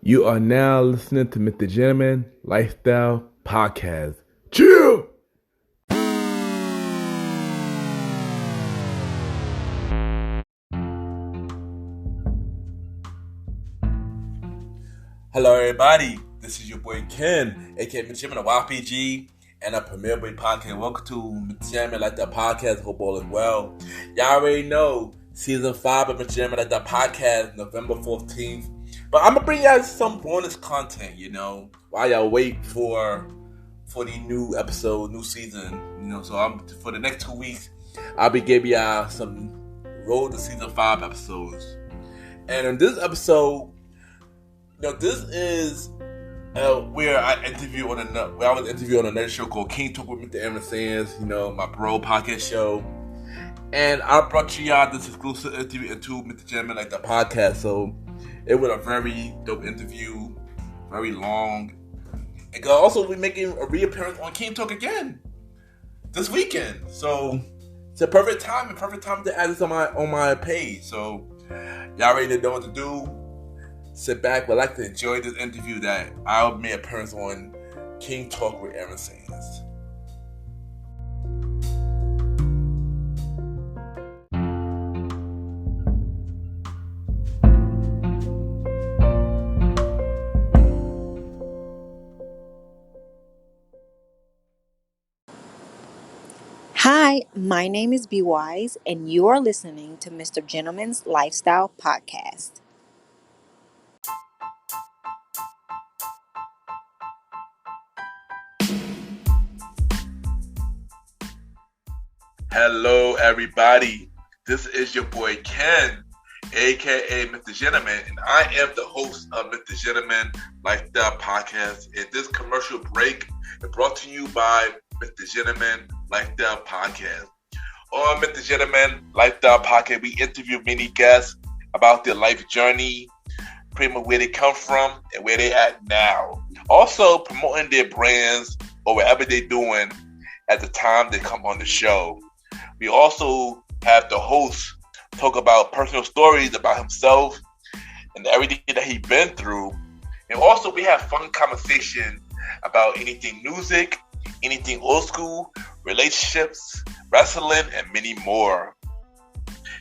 You are now listening to MrGentleman Lifestyle Podcast. Chill! Hello, everybody. This is your boy Ken, aka MrGentleman of YPG, and a Premier Boy Podcast. Welcome to MrGentleman Lifestyle Podcast. Hope all is well. Y'all already know season 5 of MrGentleman Lifestyle Podcast, November 14th. But I'm gonna bring y'all some bonus content, while y'all wait for the new episode, new season. So for the next 2 weeks, I'll be giving y'all some road to season 5 episodes. And in this episode, this is where I was interviewed on another show called King Talk with Mr. Aaron Sands, my bro podcast show. And I brought y'all this exclusive interview into Mr. Gentleman like the podcast. So it was a very dope interview, very long. And I'll also be making a reappearance on King Talk again this weekend. So it's a perfect time to add this on my page. So y'all already know what to do. Sit back, relax, and enjoy this interview that I'll make an appearance on King Talk with Aaron Sands. Hi, my name is B Wise, and you are listening to Mr. Gentleman's Lifestyle Podcast. Hello, everybody. This is your boy Ken, aka Mr. Gentleman, and I am the host of Mr. Gentleman Lifestyle Podcast. And this commercial break is brought to you by Mr. Gentleman Lifestyle Podcast. On Mr. Gentleman Lifestyle Podcast, we interview many guests about their life journey, pretty much where they come from and where they at now. Also promoting their brands or whatever they're doing at the time they come on the show. We also have the host talk about personal stories about himself and everything that he's been through. And also we have fun conversation about anything music, anything old school, relationships, wrestling, and many more.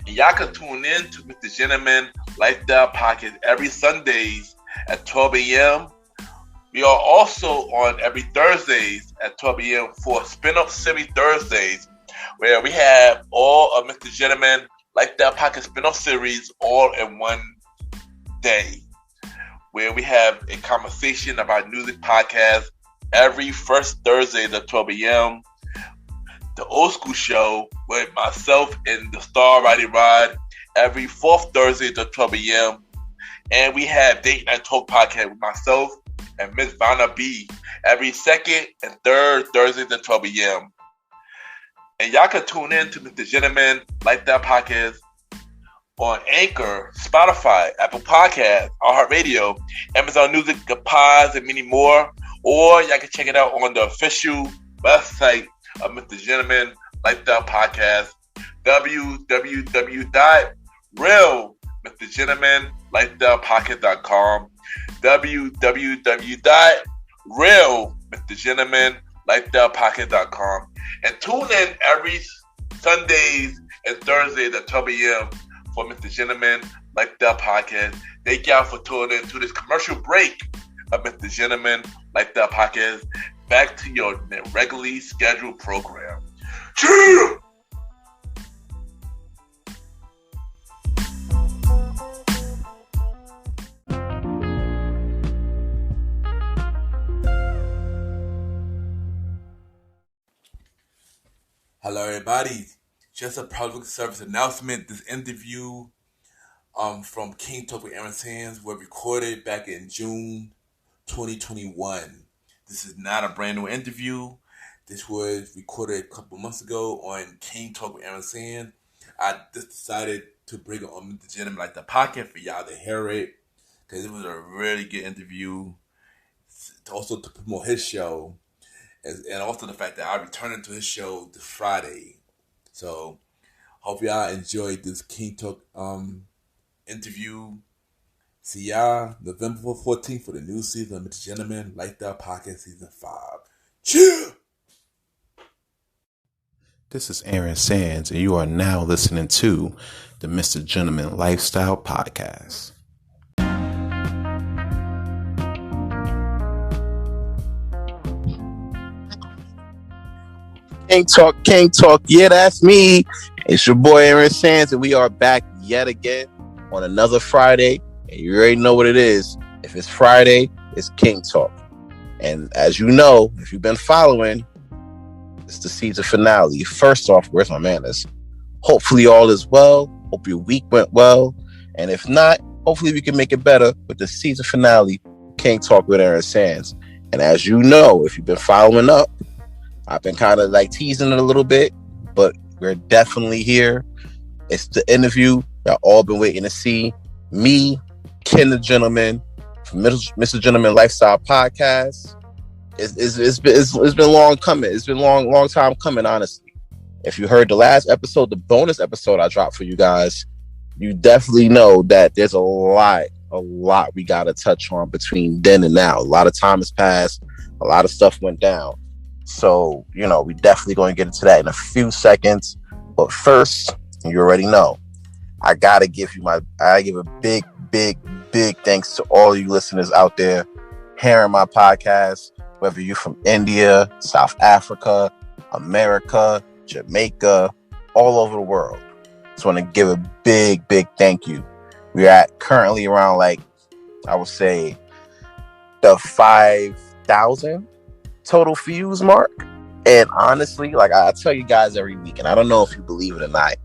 And y'all can tune in to Mr. Gentleman Lifestyle Podcast every Sundays at 12 a.m. We are also on every Thursdays at 12 a.m. for Spin-Off Series Thursdays, where we have all of Mr. Gentleman Lifestyle Podcast spin-off series all in one day, where we have a conversation about music podcast every first Thursday at 12 a.m. The Old School Show with myself and the Star Roddy Rod every fourth Thursday at 12 a.m. And we have Date Night Talk Podcast with myself and Miss Vanna B every second and third Thursday at 12 a.m. And y'all can tune in to Mr. Gentleman Lifestyle Podcast on Anchor, Spotify, Apple Podcasts, iHeartRadio, Amazon Music, the Pods, and many more. Or y'all can check it out on the official website of Mr. Gentleman Lifestyle Podcast, www.realmrgentlemanlifestylepodcast.com, www.realmrgentlemanlifestylepodcast.com. And tune in every Sundays and Thursdays at 12 a.m. for Mr. Gentleman Lifestyle Podcast. Thank y'all for tuning in to this commercial break of Mr. Gentleman Lifestyle Podcast. Back to your regularly scheduled program. Chill! Hello, everybody. Just a public service announcement. This interview from King Talk with Aaron Sands was recorded back in June 2021. This is not a brand new interview. This was recorded a couple months ago on King Talk with Aaron Sands. I just decided to bring it on the Gentleman like the podcast for y'all to hear it, because it was a really good interview. Also to promote his show, and also the fact that I returned to his show this Friday. So hope y'all enjoyed this King Talk interview. See y'all November 14th for the new season of Mr. Gentleman Lifestyle Podcast Season 5. Cheer! This is Aaron Sands, and you are now listening to the Mr. Gentleman Lifestyle Podcast. King Talk. Yeah, that's me. It's your boy Aaron Sands, and we are back yet again on another Friday. And you already know what it is. If it's Friday, it's King Talk. And as you know, if you've been following, it's the season finale. First off, where's my manners? Hopefully all is well. Hope your week went well. And if not, hopefully we can make it better with the season finale, King Talk with Aaron Sands. And as you know, if you've been following up, I've been kind of like teasing it a little bit, but we're definitely here. It's the interview y'all all been waiting to see. Me, Ken the Gentleman, from Mr. Gentleman Lifestyle Podcast. It's been long coming. It's been long time coming, honestly. If you heard the last episode, the bonus episode I dropped for you guys, you definitely know that there's a lot we got to touch on between then and now. A lot of time has passed. A lot of stuff went down. So, we definitely going to get into that in a few seconds. But first, you already know, I got to give a big thanks to all you listeners out there hearing my podcast, whether you're from India, South Africa, America, Jamaica, all over the world. Just want to give a big thank you. We're at currently around, I would say, the 5,000 total views mark. And honestly, I tell you guys every week, and I don't know if you believe it or not,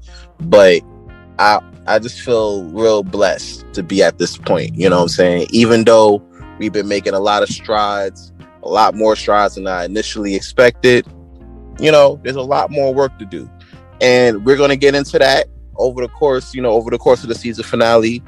but I just feel real blessed to be at this point. You know what I'm saying? Even though we've been making a lot of strides, a lot more strides than I initially expected, there's a lot more work to do. And we're going to get into that over the course of the season finale.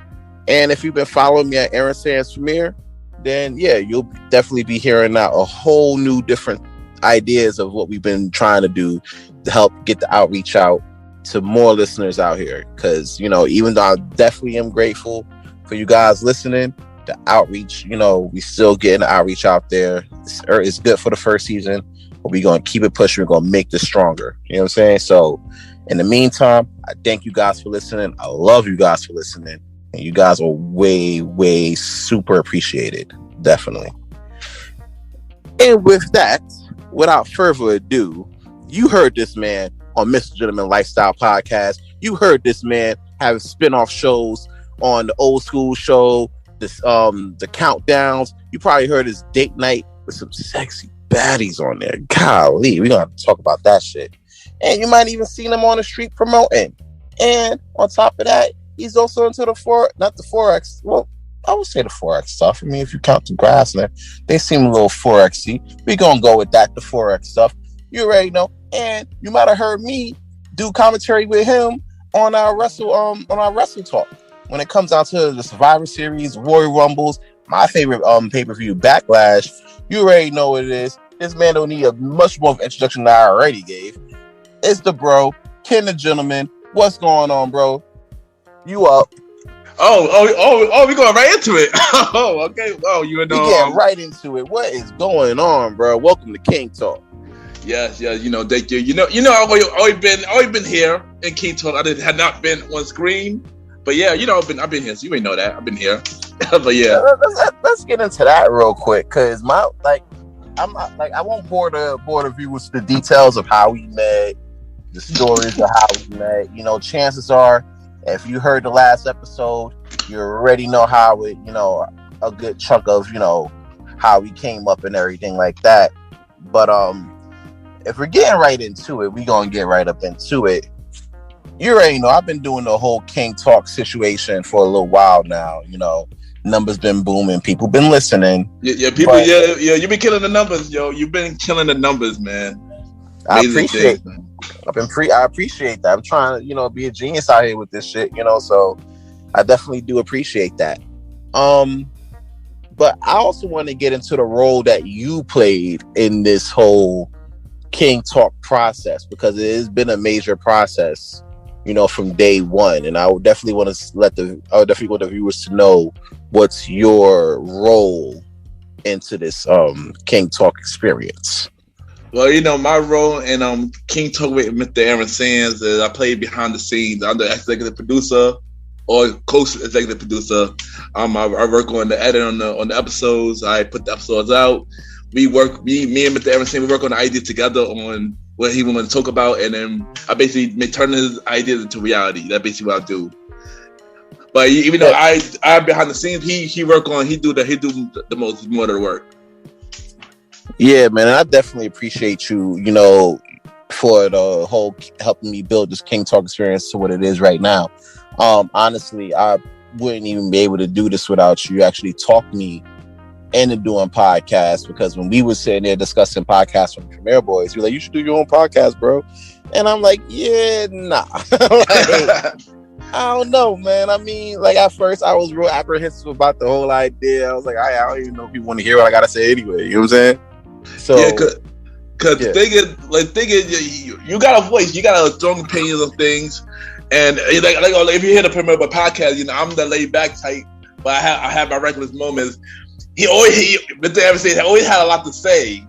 And if you've been following me at Aaron Sands Premiere, then yeah, you'll definitely be hearing out a whole new different ideas of what we've been trying to do to help get the outreach out to more listeners out here. Because, even though I definitely am grateful for you guys listening, the outreach, we still getting the outreach out there. It's good for the first season, but we're going to keep it pushing. We're going to make this stronger. You know what I'm saying? So in the meantime, I thank you guys for listening. I love you guys for listening. And you guys are way super appreciated. Definitely. And with that, without further ado, you heard this man on Mr. Gentleman Lifestyle Podcast. You heard this man have spin-off shows on the Old School Show, the Countdowns. You probably heard his date night with some sexy baddies on there. Golly, we're going to have to talk about that shit. And you might even seen him on the street promoting. And on top of that, he's also into the Forex. Well, I would say the Forex stuff. I mean, if you count the grass in there, they seem a little Forexy. We're going to go with that, the Forex stuff. You already know. And you might have heard me do commentary with him on our Wrestle Talk. When it comes down to the Survivor Series, Royal Rumbles, my favorite pay-per-view, Backlash, you already know what it is. This man don't need a much more of an introduction than I already gave. It's the bro, Ken the Gentleman. What's going on, bro? You up? Oh, we going right into it. Oh, okay. Oh, you know. We get right into it. What is going on, bro? Welcome to King Talk. Yes, thank you. I've always been here in King Talk. I had not been on screen, but yeah, I've been here. So you may know that I've been here. But yeah, let's get into that real quick, cause I won't bore the viewers with the details of how we met, the stories of how we met. Chances are, if you heard the last episode, you already know how it, a good chunk of, how we came up and everything like that. But if we're getting right into it, we're going to get right up into it. You already know, I've been doing the whole King Talk situation for a little while now. Numbers been booming. People been listening. Yeah, people, you've been killing the numbers, yo. You've been killing the numbers, man. I appreciate that. I'm trying to, be a genius out here with this shit, so I definitely do appreciate that. But I also want to get into the role that you played in this whole King Talk process, because it has been a major process from day one. And I would definitely want the viewers to know what's your role into this King Talk experience. Well, my role in King Talk with Mr. Aaron Sands is I play behind the scenes. I'm the executive producer or co-executive producer. I work on the edit on the episodes. I put the episodes out. Me and Mr. Aaron Sands, we work on the ideas together on what he want to talk about, and then I basically turn his ideas into reality. That's basically what I do. But even though I'm behind the scenes, he do the most more of the work. Yeah, man, and I definitely appreciate you, for the whole helping me build this King Talk experience to what it is right now. Honestly, I wouldn't even be able to do this without you actually talk me into doing podcasts, because when we were sitting there discussing podcasts from Premier Boys, you're like, you should do your own podcast, bro. And I'm like, yeah, nah. I don't know, man. I mean, like, at first I was real apprehensive about the whole idea. I was like, I don't even know if people want to hear what I gotta say anyway. You know what I'm saying? So yeah, cause the thing is, you got a voice, you got a strong opinions of things, and like if you hear the Premier Boy podcast, I'm the laid back type, but I have my reckless moments. Mr. Aaron said he always had a lot to say.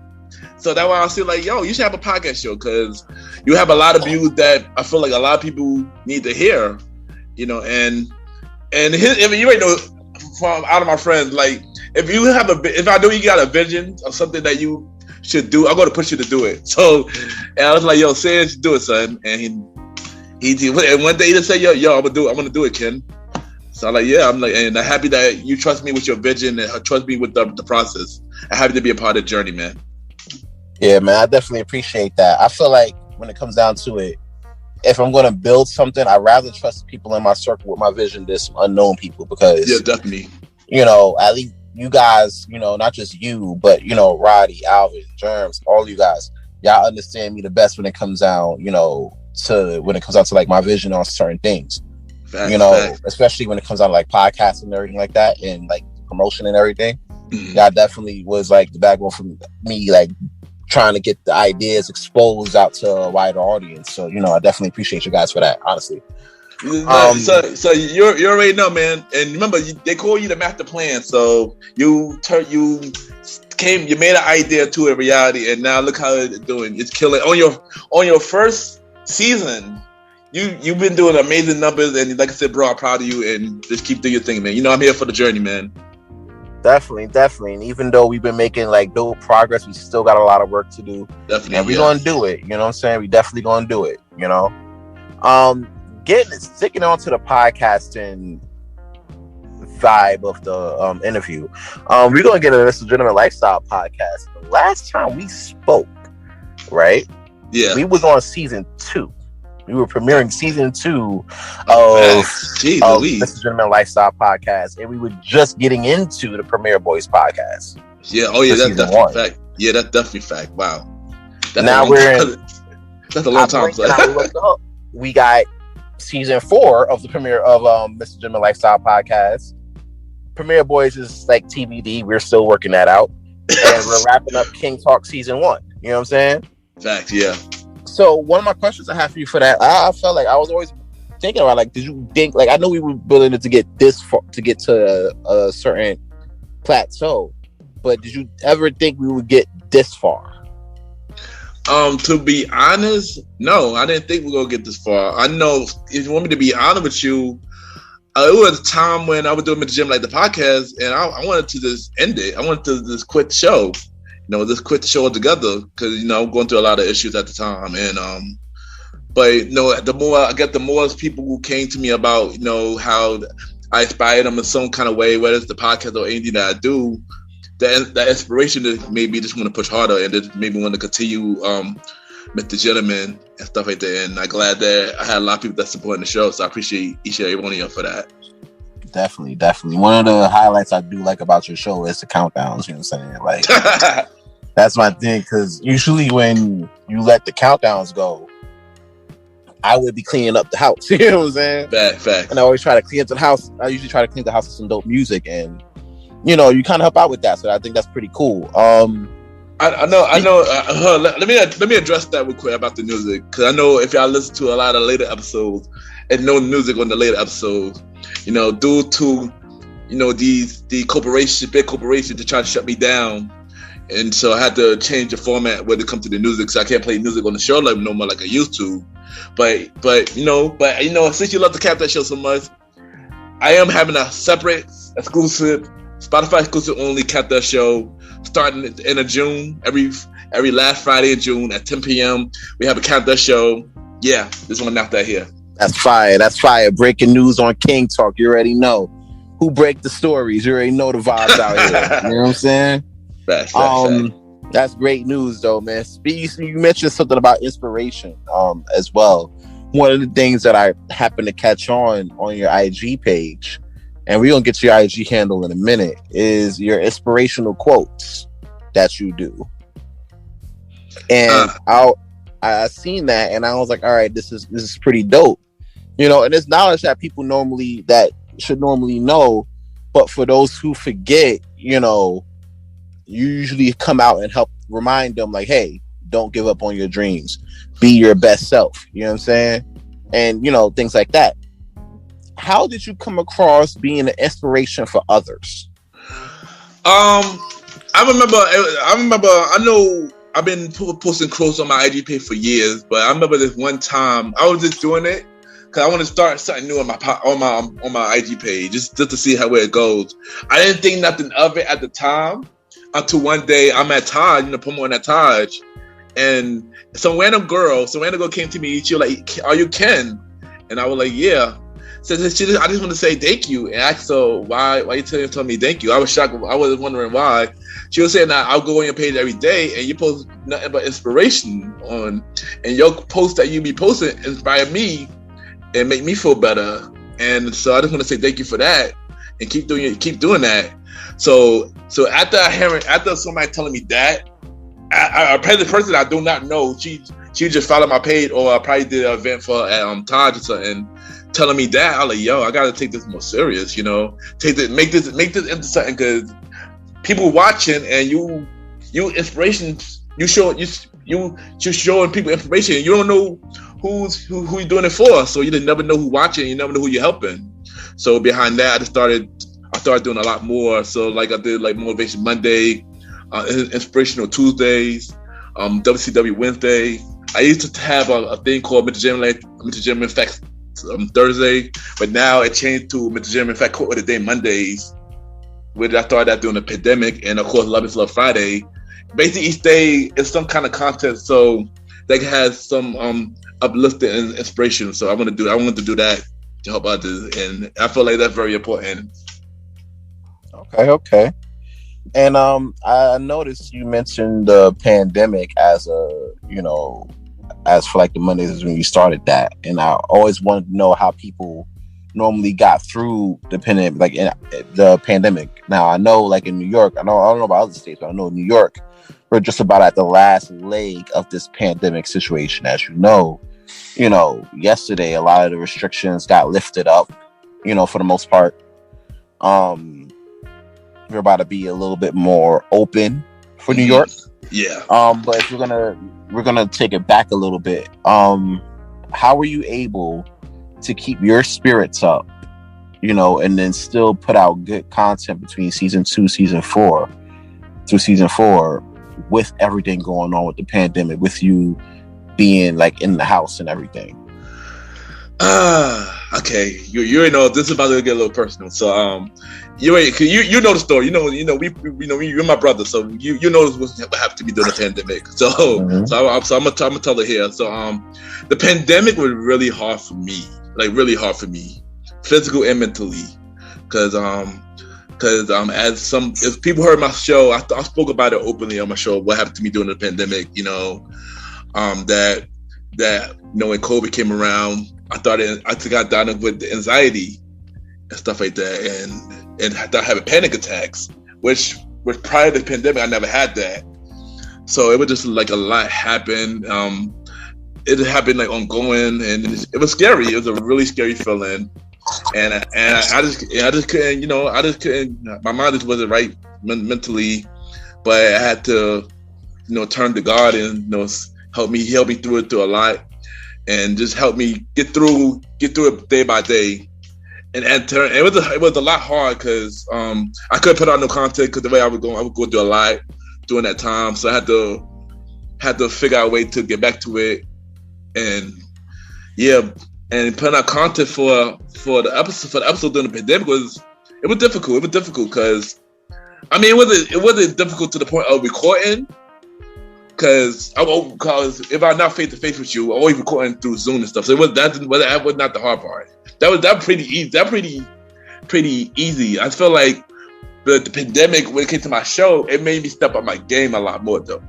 So that's why I was like, yo, you should have a podcast show, because you have a lot of views that I feel like a lot of people need to hear, and you ain't know from out of my friends, like if I know you got a vision of something that you should do, I'm going to push you to do it. So, and I was like, yo, say it, do it, son. And and one day he just said, yo, I'm going to do it, Ken. So I'm like, yeah, and I'm happy that you trust me with your vision and trust me with the process. I'm happy to be a part of the journey, man. Yeah, man, I definitely appreciate that. I feel like when it comes down to it, if I'm going to build something, I'd rather trust people in my circle with my vision than some unknown people, because yeah, definitely. At least you guys, not just you, but Roddy, Alvin, Germs, all you guys, y'all understand me the best when it comes down, to like my vision on certain things. Fact. Especially when it comes down to like podcasting and everything like that, and like promotion and everything. Mm-hmm. That definitely was like the backbone for me, like trying to get the ideas exposed out to a wider audience. So, I definitely appreciate you guys for that, honestly. So you already know, man. And remember, they call you the master plan. So you made an idea to a reality, and now look how it's doing. It's killing on your first season. You've been doing amazing numbers, and like I said, bro, I'm proud of you, and just keep doing your thing, man. I'm here for the journey, man. Definitely. And even though we've been making like dope progress, we still got a lot of work to do. Definitely. And we're gonna do it. You know what I'm saying? We definitely gonna do it, Sticking on to the podcasting vibe of the interview. We're gonna get a MrGentleman Lifestyle podcast. The last time we spoke, right? Yeah. We was on season 2. We were premiering season 2 of MrGentleman Lifestyle podcast, and we were just getting into the Premier Boys podcast. Yeah, that's definitely fact. Yeah, that's definitely fact. Wow. That's a long time. We got season 4 of the premiere of MrGentleman Lifestyle podcast. Premier Boys is like TBD. We're still working that out, and we're wrapping up King Talk season 1. You know what I'm saying? Fact. Yeah. So one of my questions I have for you for that, I felt like I was always thinking about, like, did you think, like, I know we were building it to get this far, to get to a certain plateau, but did you ever think we would get this far? To be honest, no, I didn't think we were gonna get this far. I know, if you want me to be honest with you, it was a time when I was doing MrGentleman like the podcast, and I wanted to just end it. I wanted to just quit the show. Just quit the show altogether, because I'm going through a lot of issues at the time, and but the more I get, the more people who came to me about how I inspired them in some kind of way, whether it's the podcast or anything that I do. That inspiration that made me just want to push harder, and just made me want to continue MrGentleman and stuff like that. And I'm glad that I had a lot of people that supporting the show, so I appreciate each and every one of you for that. Definitely. One of the highlights I do like about your show is the countdowns. You know what I'm saying? Like, that's my thing, because usually when you let the countdowns go, I would be cleaning up the house. You know what I'm saying? Fact. And I always try to clean up the house. I usually try to clean the house with some dope music, and you kind of help out with that. So I think that's pretty cool. I know. Let me address that real quick about the music, because I know if y'all listen to a lot of later episodes and no music on the later episodes, due to the big corporations, to try to shut me down, and so I had to change the format when it comes to the music, so I can't play music on the show like no more like I used to. But since you love the Cat That Show so much, I am having a separate, exclusive, Spotify exclusive only Cat That Show starting at the end of June. Every last Friday in June at 10 p.m. we have a Cat That Show. Yeah, just want to knock that here. That's fire. That's fire. Breaking news on King Talk. You already know who break the stories. You already know the vibes out here. You know what I'm saying? That's great news, though, man. You mentioned something about inspiration, as well. One of the things that I happened to catch on your IG page, and we're gonna get to your IG handle in a minute, is your inspirational quotes that you do. And I seen that, and I was like, all right, this is pretty dope, and it's knowledge that people should normally know, but for those who forget, you usually come out and help remind them, like, hey, don't give up on your dreams, be your best self, you know what I'm saying, and things like that. How did you come across being an inspiration for others? I remember. I know I've been posting quotes on my IG page for years, but I remember this one time I was just doing it because I want to start something new on my IG page, just to see how it goes. I didn't think nothing of it at the time until one day I'm at Taj, promoting at Taj, and some random girl came to me. She was like, "Are you Ken?" And I was like, "Yeah." I just want to say thank you, and asked her why you telling me thank you. I was shocked. I was wondering why. She was saying that I'll go on your page every day and you post nothing but inspiration and your post that you be posting inspire me and make me feel better. And so I just want to say thank you for that and keep doing that. So after somebody telling me that, a person I do not know, she just followed my page, or I probably did an event for Taj or something, telling me that. I was like, yo, I gotta take this more serious, make this into something, because people watching, and you inspiration, you're showing people information. You don't know who you're doing it for, so you never know who watching. You never know who you're helping. So behind that, I started doing a lot more. So like I did like Motivation Monday, Inspirational Tuesdays, WCW Wednesday. I used to have a thing called MrGentleman Facts Thursday, but now it changed to MrGentleman Fact Quote of the Day Mondays, which I started out during the pandemic, and of course Love is Love Friday. Basically each day is some kind of content, so that has some uplifting and inspiration. So I wanted to do that to help others, and I feel like that's very important. Okay. And I noticed you mentioned the pandemic as as for like the Mondays is when you started that, and I always wanted to know how people normally got through the pandemic. Now I know, like in New York, I don't know about other states, but I know in New York, we're just about at the last leg of this pandemic situation. As you know, yesterday a lot of the restrictions got lifted up, for the most part. We're about to be a little bit more open for New York. Yeah. But if we're gonna take it back a little bit. How were you able to keep your spirits up, and then still put out good content between season 2, season 4 through season 4, with everything going on with the pandemic, with you being like in the house and everything? Okay. You know this is about to get a little personal. So you know the story. You're my brother, so you know what happened to me during the pandemic. So I'm gonna tell it here. So the pandemic was really hard for me, physical and mentally, because if people heard my show, I spoke about it openly on my show. What happened to me during the pandemic? That when COVID came around, I got diagnosed with anxiety and stuff like that, and I started having panic attacks, which prior to the pandemic I never had that. So it was just like a lot happened. It happened like ongoing, and it was scary. It was a really scary feeling, and I just couldn't. My mind just wasn't right mentally, but I had to turned to God and helped me through a lot, and just helped me get through it day by day. And it was a lot hard because I couldn't put out no content because the way I would go through a lot during that time. So I had to figure out a way to get back to it, and and putting out content for the episode during the pandemic was difficult. It was difficult because it wasn't difficult to the point of recording. Because if I'm not face to face with you, I'm always recording through Zoom and stuff. So that was not the hard part. That was pretty easy. Pretty easy. I feel like the pandemic, when it came to my show, it made me step up my game a lot more though.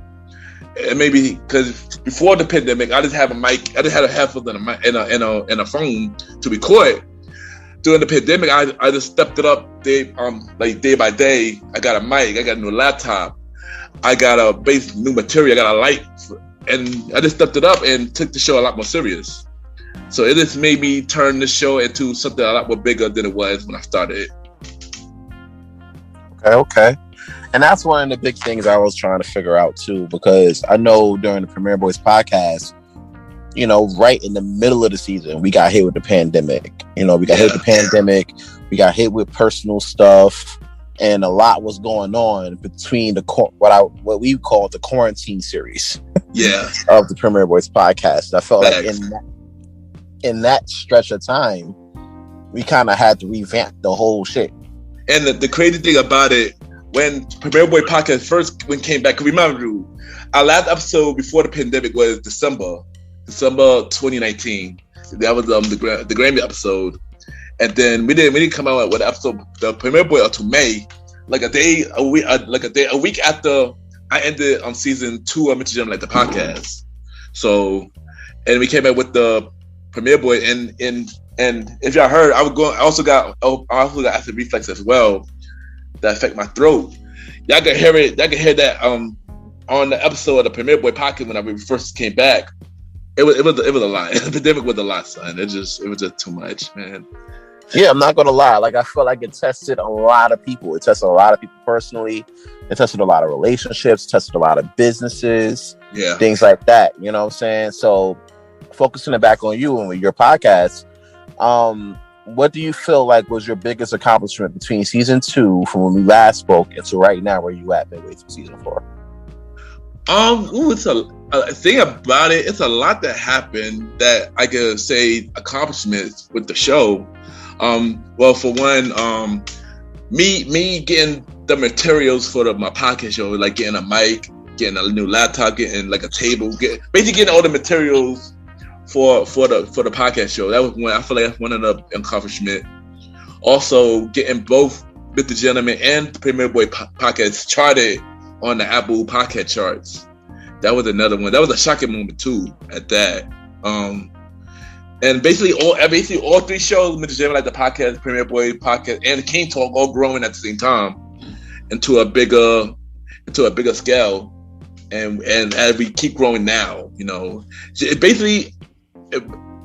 And maybe because before the pandemic, I just had a mic. I just had a headphones and a phone to record. During the pandemic, I just stepped it up day by day. I got a mic. I got a new laptop. I got a new material. I got a light, and I just stepped it up and took the show a lot more serious. So it just made me turn the show into something a lot more bigger than it was when I started. Okay. And that's one of the big things I was trying to figure out too, because I know during the Premier Boys podcast, right in the middle of the season, we got hit with the pandemic. We got hit with the pandemic. We got hit with personal stuff. And a lot was going on between what we call the quarantine series, of the Premier Boys podcast. I felt like in that stretch of time, we kind of had to revamp the whole shit. And the crazy thing about it, when Premier Boy podcast first came back, remember, our last episode before the pandemic was December 2019. That was the Grammy episode. And then we didn't come out with the Premier Boy until May, a week after I ended on season 2 of MrGentleman, the podcast. So, and we came out with the Premier Boy, and if y'all heard, I also got acid reflux as well that affect my throat. Y'all can hear it. Y'all can hear that on the episode of the Premier Boy podcast when I first came back. It was a lot. The pandemic was a lot, son. It was just too much, man. Yeah, I'm not gonna lie. Like, I feel like it tested a lot of people. It tested a lot of people personally. It tested a lot of relationships. Tested a lot of businesses. Yeah, things like that. You know what I'm saying? So, focusing it back on you and with your podcast, what do you feel like was your biggest accomplishment between season 2 from when we last spoke and to right now where you at midway through season 4? It's a thing about it. It's a lot that happened that I could say accomplishments with the show. Well, for one, me getting the materials for my podcast show, like getting a mic, getting a new laptop, getting like a table, basically getting all the materials for the podcast show. That was one. I feel like that's one of the accomplishments. Also, getting both MrGentleman and the Premier Boy podcast charted on the Apple podcast charts. That was another one. That was a shocking moment too. At that. And basically all 3 shows, MrGentleman, the podcast, Premier Boy podcast, and King Talk, all growing at the same time into a bigger scale, and as we keep growing now,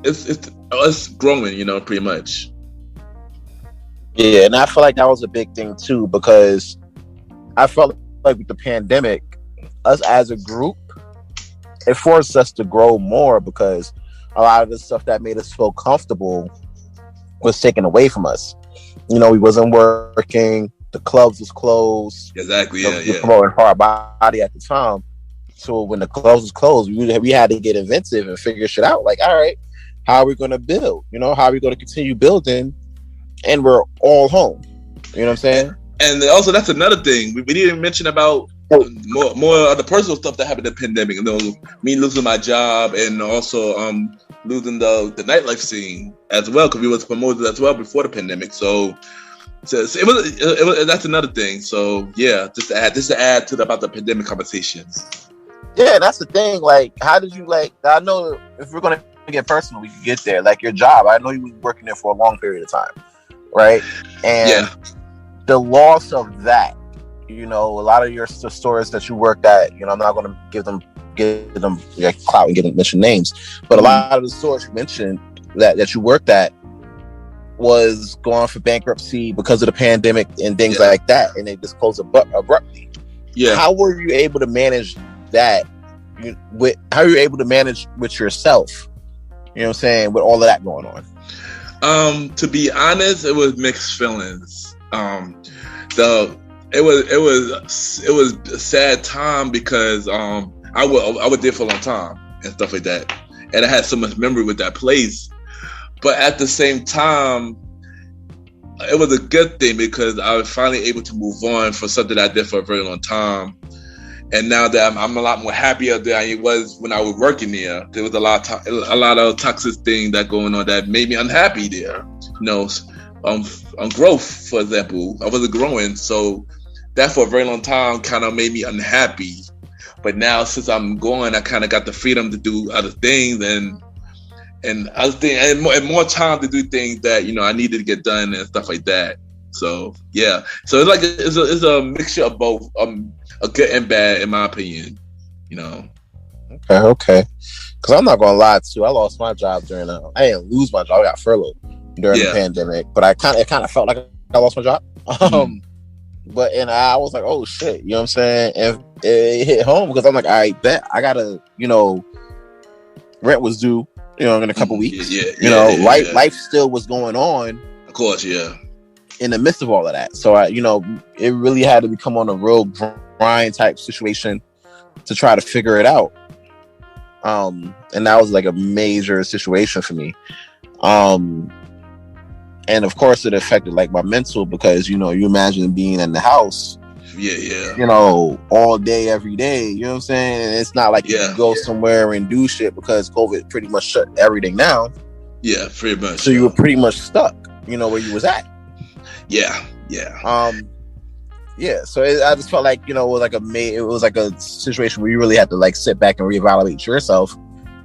it's us growing, pretty much. Yeah, and I feel like that was a big thing too, because I felt like with the pandemic, us as a group, it forced us to grow more because a lot of the stuff that made us feel comfortable was taken away from us. We wasn't working. The clubs was closed. Exactly. Yeah. Promoting hard body at the time. So when the clubs was closed, we had to get inventive and figure shit out. Like, all right, how are we going to build? How are we going to continue building? And we're all home. You know what I'm saying? And also, that's another thing we didn't mention about more of the personal stuff that happened in the pandemic. Me losing my job, and also losing the nightlife scene as well, because we was promoted as well before the pandemic. So it was that's another thing. So yeah, just to add to about the pandemic conversation. Yeah, that's the thing. Like, how did you I know if we're gonna get personal, we can get there. Like your job, I know you was working there for a long period of time, right? And the loss of that. A lot of your stores that you worked at, I'm not going to give them clout and get them mention names, but a lot of the stores you mentioned that you worked at was going for bankruptcy because of the pandemic and things like that, and they just closed abruptly. Yeah. How were you able to manage that, with how you're able to manage with yourself. You know what I'm saying? With all of that going on. To be honest, it was mixed feelings. It was a sad time because I was there for a long time and stuff like that, and I had so much memory with that place. But at the same time, it was a good thing because I was finally able to move on for something I did for a very long time. And now that I'm a lot more happier than I was when I was working there. There was a lot of toxic things that going on that made me unhappy there. Growth, for example, I wasn't growing, so that for a very long time kind of made me unhappy. But now since I'm going, I kind of got the freedom to do other things and other things, and more time to do things that I needed to get done and stuff like that. So yeah, so it's like it's a mixture of both, a good and bad, in my opinion. Okay. Because I'm not gonna lie to you, I lost my job I didn't lose my job. I got furloughed during the pandemic, but it kind of felt like I lost my job. But I was like, oh shit, you know what I'm saying? And it hit home because I'm like, I bet I gotta, rent was due, in a couple weeks. Life still was going on. Of course, yeah. In the midst of all of that, so it really had to become on a real grind type situation to try to figure it out. And that was like a major situation for me. And of course it affected like my mental because, you imagine being in the house, all day, every day, you know what I'm saying? And it's not like you can go somewhere and do shit because COVID pretty much shut everything down. Yeah, pretty much. So you were pretty much stuck, where you was at. Yeah. So I just felt like, it was like a situation where you really had to like sit back and reevaluate yourself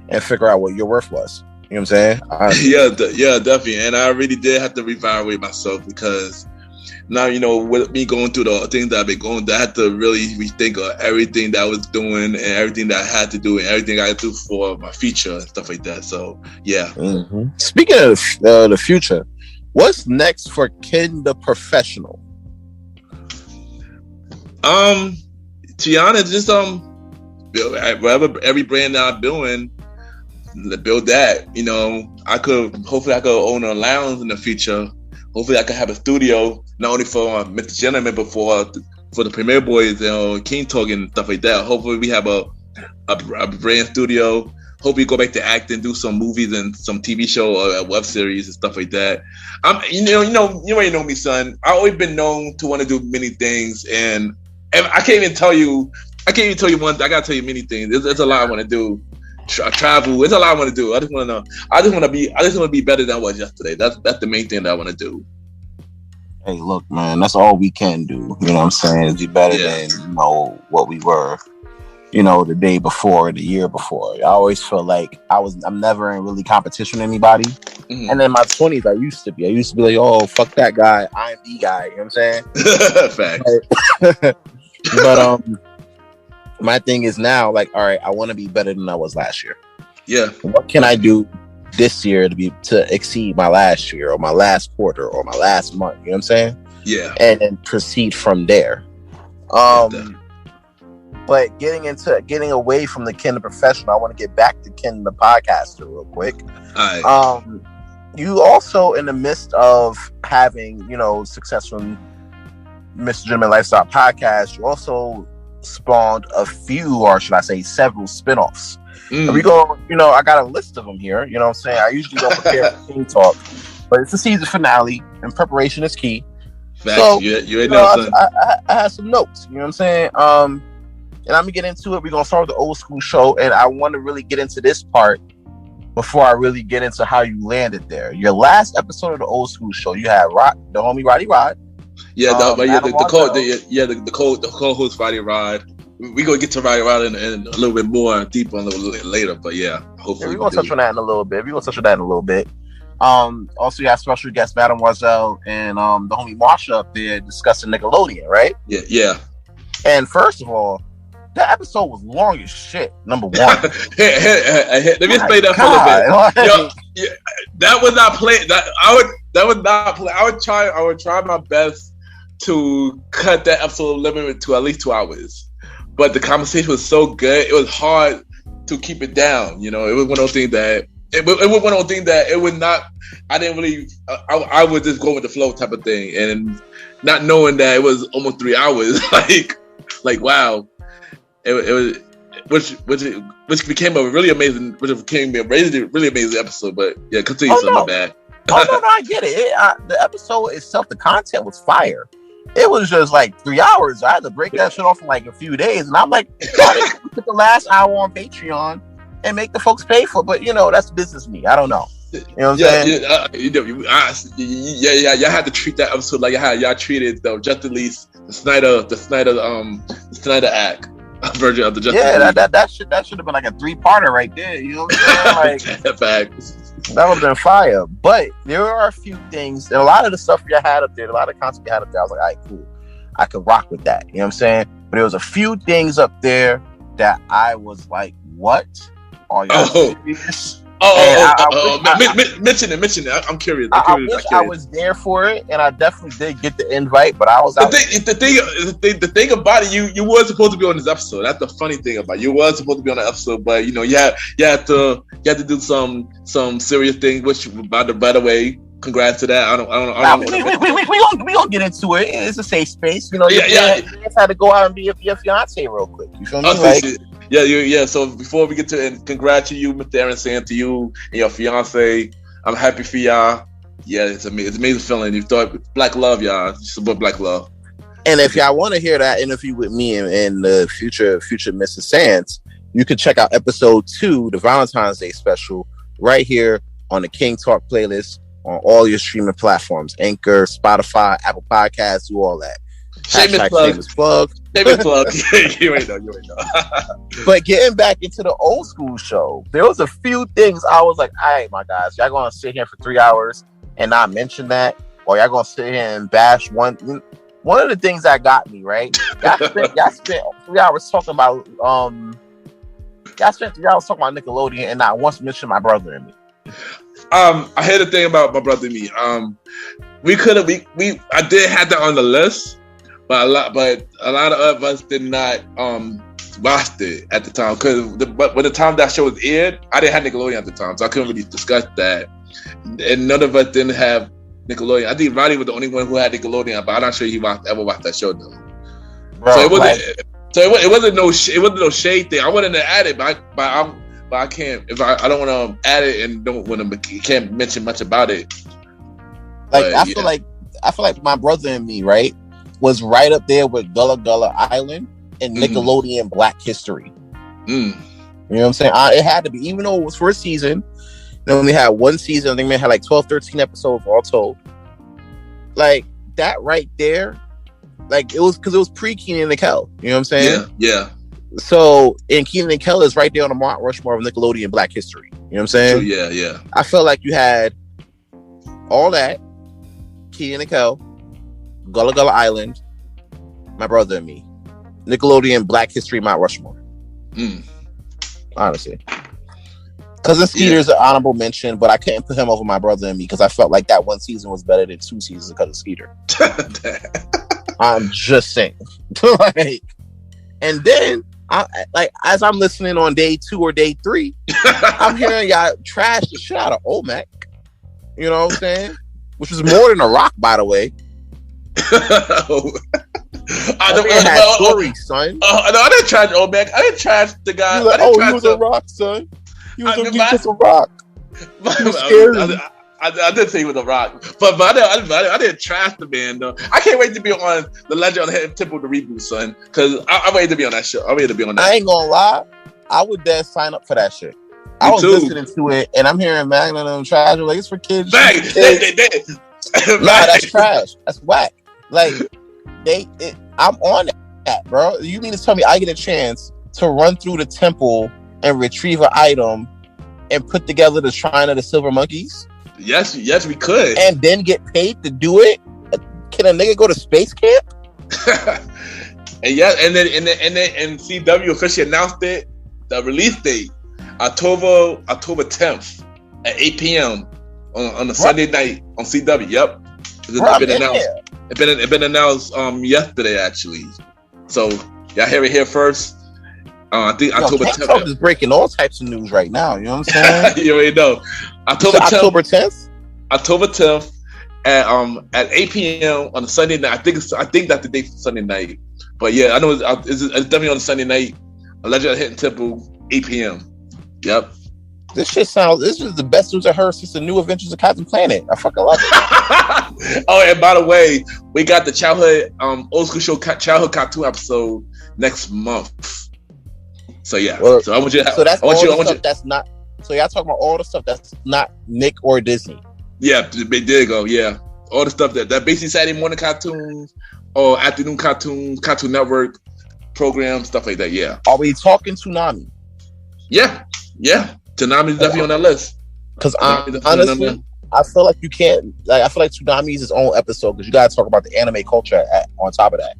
and figure out what your worth was. You know what I'm saying? Yeah, definitely. And I really did have to reevaluate myself because now, with me going through the things that I've been going through, I had to really rethink of everything that I was doing and everything that I had to do and everything I had to do for my future and stuff like that. So, yeah. Mm-hmm. Speaking of the future, what's next for Ken the Professional? To be honest, just whatever every brand that I'm doing, build that. Hopefully I could own a lounge in the future. Hopefully I could have a studio, not only for MrGentleman, but for the Premier Boys, King Talk and stuff like that. Hopefully we have a brand studio. Hopefully go back to acting, do some movies and some TV show or web series and stuff like that. You already know me, son. I've always been known to want to do many things, and I can't even tell you one. I gotta tell you many things. There's a lot I want to do. Travel. There's a lot I want to do. I just want to be better than I was yesterday. That's the main thing that I want to do. Hey, look, man, that's all we can do. You know what I'm saying? Is be better than what we were. The day before, the year before. I always felt like I'm never in really competition with anybody. Mm-hmm. And in my 20s, I used to be like, oh, fuck that guy. I'm the guy. You know what I'm saying? Facts. But my thing is now, like, all right, I want to be better than I was last year. Yeah. What can I do this year to exceed my last year or my last quarter or my last month? You know what I'm saying? Yeah. And then proceed from there. But getting away from the Ken the Professional, I want to get back to Ken the Podcaster real quick. All right. You also, in the midst of having, successful MrGentleman Lifestyle Podcast, you also spawned a few, or should I say several spinoffs. And we go, I got a list of them here. You know what I'm saying? I usually don't prepare for King Talk, but it's the season finale and preparation is key. Facts. So, I had some notes, you know what I'm saying? And I'm gonna get into it. We're gonna start with the old school show, and I want to really get into this part before I really get into how you landed there. Your last episode of the old school show, you had the homie Roddy Rod. Yeah, the co-host Roddy Rod. We're gonna get to Roddy Rod in a little bit more deeper a little bit later, but yeah, hopefully we're gonna touch on that in a little bit. Also, you have special guest Mademoiselle and the homie Marsha up there discussing Nickelodeon, right? Yeah. And first of all, that episode was long as shit. Number one. Let me explain that for a little bit. That was not planned. That was not planned. I would try my best to cut that episode limit to at least 2 hours. but the conversation was so good. It was hard to keep it down. You know, it was one of those things that it was one of those things that it would not. I didn't really. I would just go with the flow type of thing, and not knowing that it was almost 3 hours. like wow, it was. Which became a really amazing, really amazing episode. But yeah, continue. My bad. No, I get it. The episode itself, the content was fire. It was just like 3 hours. I had to break that shit off in like a few days, and I'm like, why didn't you put the last hour on Patreon and make the folks pay for it? But you know, that's business me. I don't know. You know what I'm saying? Y'all had to treat that episode like y'all treated the Justice League, the Snyder Act version of the Justice League. Yeah, that should have been like a 3-parter right there. You know what I'm saying? Like, that would have been fire. But there are a few things, and a lot of the stuff you had up there, a lot of content you had up there, I was like, all right, cool. I could rock with that. You know what I'm saying? But there was a few things up there that I was like, what? Are y'all serious? Mention it. I'm curious. I wish I was there for it, and I definitely did get the invite, but I was the thing about it, you were supposed to be on this episode. That's the funny thing about it. You were supposed to be on the episode, but you know, you had to do some serious things. Which, by the way, congrats to that. I don't. We gonna get into it. It's a safe space, you know. You just had to go out and be your fiance real quick. You feel me? Yeah. So before we get to and congrats to you, Mr. Aaron, saying to you and your fiance, I'm happy for y'all. Yeah, it's amazing feeling. You thought black love, y'all. Support black love. And if y'all want to hear that interview with me and the future Mr. Sands, you can check out episode 2, the Valentine's Day special, right here on the King Talk playlist on all your streaming platforms: Anchor, Spotify, Apple Podcasts, do all that. Shameless plug. You ain't know. But getting back into the old school show, there was a few things I was like, all right, my guys, y'all gonna sit here for 3 hours and not mention that, or y'all gonna sit here and bash one of the things that got me, right? Y'all spent 3 hours talking about y'all spent 3 hours talking about Nickelodeon and not once mention My Brother and Me. I heard the thing about My Brother and Me. I did have that on the list. But a lot of us did not watch it at the time, because when the time that show was aired, I didn't have Nickelodeon at the time, so I couldn't really discuss that. And none of us didn't have Nickelodeon. I think Roddy was the only one who had Nickelodeon, but I'm not sure he ever watched that show though. Bro, so it wasn't. It wasn't no shade thing. I wanted to add it, but I can't. If I don't want to add it and don't want to, can't mention much about it. Like, I feel like My Brother and Me, right, was right up there with Gullah Gullah Island and Nickelodeon Black History. You know what I'm saying? It had to be, even though it was first season, they only had one season. I think they had like 12, 13 episodes all told. Like, that right there, like, it was because it was pre-Kenan and Kel. You know what I'm saying? Yeah. So, and Kenan and Kel is right there on the Mount Rushmore of Nickelodeon Black History. You know what I'm saying? Yeah. I felt like you had all that, Kenan and Kel, Gullah Gullah Island, My Brother and Me, Nickelodeon Black History, Mount Rushmore. Honestly, Cousin Skeeter's an honorable mention, but I couldn't put him over My Brother and Me because I felt like that one season was better than 2 seasons of Cousin Skeeter. I'm just saying. And then as I'm listening on day 2 or day 3, I'm hearing y'all trash the shit out of Olmec. You know what I'm saying? Which was more than a rock, by the way. I had stories, son. No, I didn't trash Olmec. I didn't trash the guy. He was a rock, son. He was a rock. He was scary. I did say he was a rock, but I didn't trash the man though. I can't wait to be on the Legend of the Hidden Temple, the reboot, son, because I'm ready to be on that show. I'm ready to be on that. I ain't gonna lie, I would then sign up for that shit. I was listening to it, and I'm hearing Magnum and them trash. Like, it's for kids. Nah, that's trash. That's whack. Like, I'm on that, bro. You mean to tell me I get a chance to run through the temple and retrieve an item and put together the Shrine of the Silver Monkeys? Yes, we could. And then get paid to do it? Can a nigga go to space camp? and then CW officially announced it, the release date, October 10th at 8 p.m. on a Sunday night on CW. Yep. It's been announced yesterday, actually. So Y'all hear it here first. I think October 10th. Talk is breaking all types of news right now. You know what I'm saying? You already know. October 10th. October 10th at 8 p.m. on a Sunday night. I think that's the date for Sunday night. But yeah, I know it's definitely on a Sunday night. Legend Hidden Temple, 8 p.m. Yep. This is the best news I heard since the New Adventures of Captain Planet. I fucking love it. Oh, and by the way, we got the childhood old school show childhood cartoon episode next month. So yeah, so I want you. That's not. So y'all talking about all the stuff that's not Nick or Disney. Yeah, there you go. Yeah, all the stuff that basically Saturday morning cartoons or afternoon cartoons, Cartoon Network programs, stuff like that. Yeah. Are we talking Toonami? Yeah. Toonami is definitely on that list. Because honestly, I feel like you can't. Like, I feel like Toonami is its own episode because you gotta talk about the anime culture on top of that.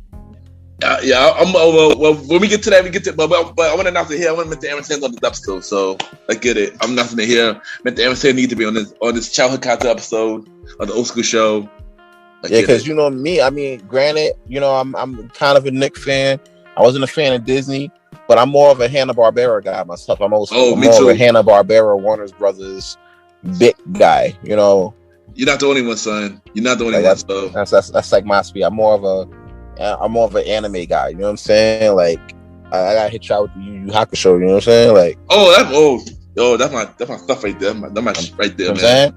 Well, when we get to that, but I want to announce it here. I want Mr. Aaron Sands on this episode, so I get it. I'm announcing it here. Mr. Aaron Sands needs to be on this childhood cartoon episode of the old school show. Yeah, because you know me. I mean, granted, you know I'm kind of a Nick fan. I wasn't a fan of Disney, but I'm more of a Hanna-Barbera guy myself. I'm more of a Hanna-Barbera, Warner Brothers big guy. You know, you're not the only one, son. You're not the only one. So that's like my speed. I'm more of an anime guy. You know what I'm saying? Like I gotta hit you out with the Yu Yu Hakusho. You know what I'm saying? Like that's my stuff right there. That's my right there, man. Saying?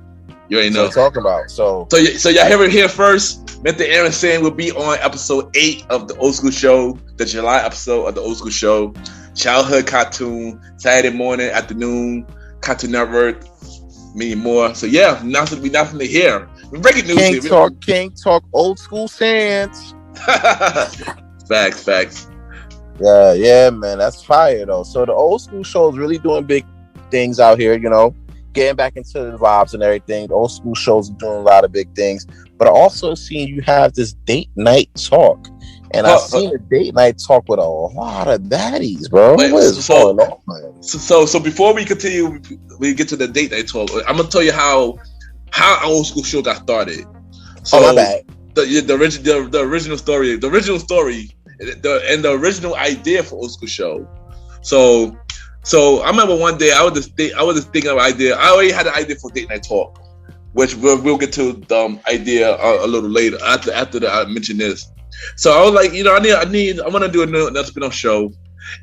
You already know what I'm talking about. So y'all hear it here first. Mr. Aaron Sand will be on episode 8 of the old school show, the July episode of the old school show, childhood cartoon, Saturday morning, afternoon, Cartoon Network, many more. So yeah, nothing to hear. Breaking news here. King Talk, old school Sands. Facts. Yeah, man, that's fire though. So the old school show is really doing big things out here, you know, getting back into the vibes and everything. The old school shows are doing a lot of big things, but I also seen you have this date night talk, and I've seen a date night talk with a lot of baddies, bro. What is going on? So before we continue, we get to the date night talk. I'm gonna tell you how our old school show got started. So, my bad. The original story, and the original idea for old school show. So I remember one day I was just thinking of an idea. I already had an idea for date night talk, which we'll get to the idea a little later after that I mention this. So I was like, you know, I want to do another spin-off show,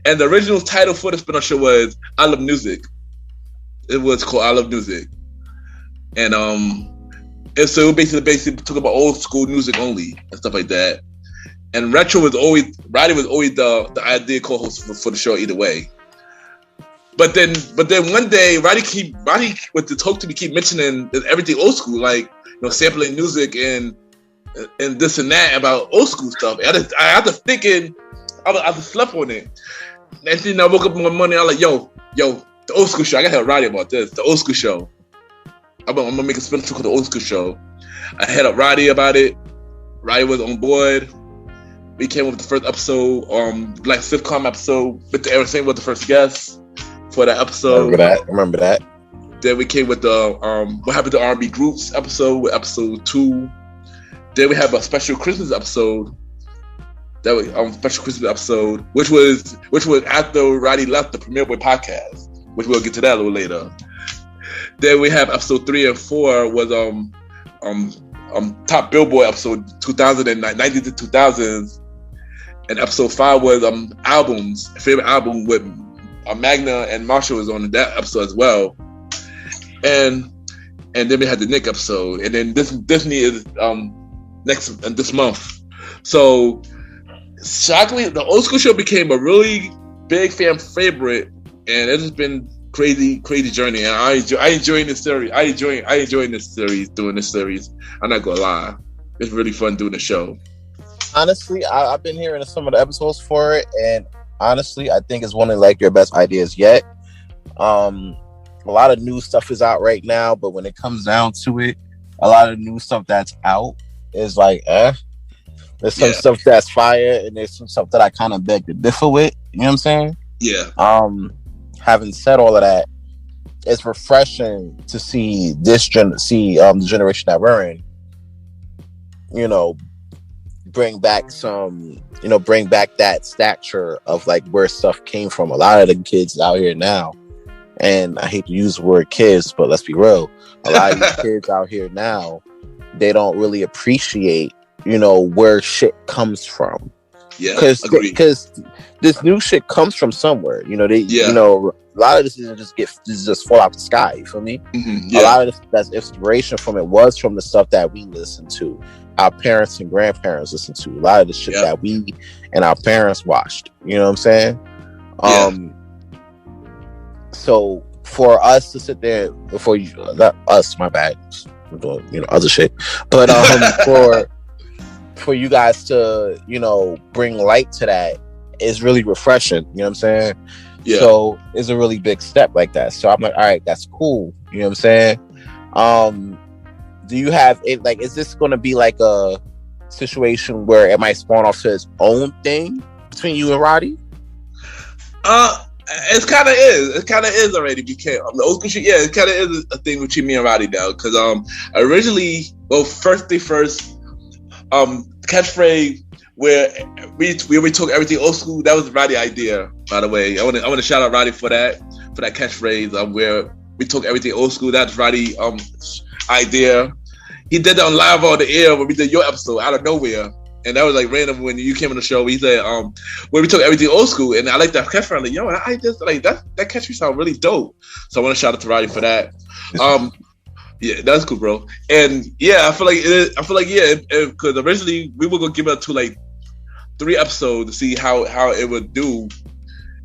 and the original title for the spin-off show was I Love Music. It was called I Love Music, and so it basically talk about old school music only and stuff like that. And Roddy was always the idea co-host for the show either way. But then one day Roddy with the talk to me keep mentioning everything old school, like, you know, sampling music and this and that about old school stuff. I had to thinking, I just slept on it. And then I woke up one morning, I was like, yo, the old school show. I gotta tell Roddy about this. The old school show. I'm gonna make a spin to the old school show. I hit up Roddy about it. Roddy was on board. We came up with the first episode, like sitcom episode. Mr. Aaron Singh was the first guest for that episode. Remember that. Then we came with the what happened to R&B groups episode with episode 2. Then we have a special Christmas episode. That was special Christmas episode, which was after Roddy left the Premier Boy podcast, which we'll get to that a little later. Then we have episode 3 and 4 was top Billboard episode 90s to 2000s, and episode 5 was albums, favorite album with Magna and Marshall was on that episode as well, and then we had the Nick episode, and then Disney is this month. So shockingly, the old school show became a really big fan favorite, and it has been crazy journey, and I enjoying this series. I enjoying this series, doing this series. I'm not gonna lie, it's really fun doing the show. Honestly, I've been hearing some of the episodes for it, and honestly, I think it's one of like your best ideas yet. A lot of new stuff is out right now, but when it comes down to it, a lot of new stuff that's out is like, There's some stuff that's fire, and there's some stuff that I kind of beg to differ with. You know what I'm saying? Yeah. Having said all of that, it's refreshing to see the generation that we're in, you know, bring back bring back that stature of like where stuff came from. A lot of the kids out here now, and I hate to use the word kids, but let's be real, a lot of these kids out here now, they don't really appreciate, where shit comes from. Yeah, because this new shit comes from somewhere. A lot of this isn't just fall out the sky. You feel me? Mm-hmm, yeah. A lot of this, that's inspiration from it, was from the stuff that we listened to, our parents and grandparents listened to. A lot of the shit that we and our parents watched. You know what I'm saying? So for us to sit there, not us, my bad, we're doing other shit, but for you guys to bring light to that is really refreshing. You know what I'm saying? Yeah. So it's a really big step like that. So I'm like, all right, that's cool. You know what I'm saying? Do you have it? Like, is this going to be like a situation where it might spawn off to its own thing between you and Roddy? It kind of is. It kind of is already became the old school shit. Yeah, it kind of is a thing between me and Roddy now. Because originally, first thing first, catchphrase where we took everything old school. That was Roddy's idea, by the way. I want to shout out Roddy for that catchphrase where we took everything old school. That's Roddy's idea. He did that on live on the air when we did your episode out of nowhere. And that was like random when you came on the show. He said, where we took everything old school, and I like that catchphrase. I'm like, yo, I just like that catchphrase sound really dope. So I want to shout out to Roddy for that. Yeah, that's cool, bro. And yeah, I feel like because originally we were gonna give it to like 3 episodes to see how it would do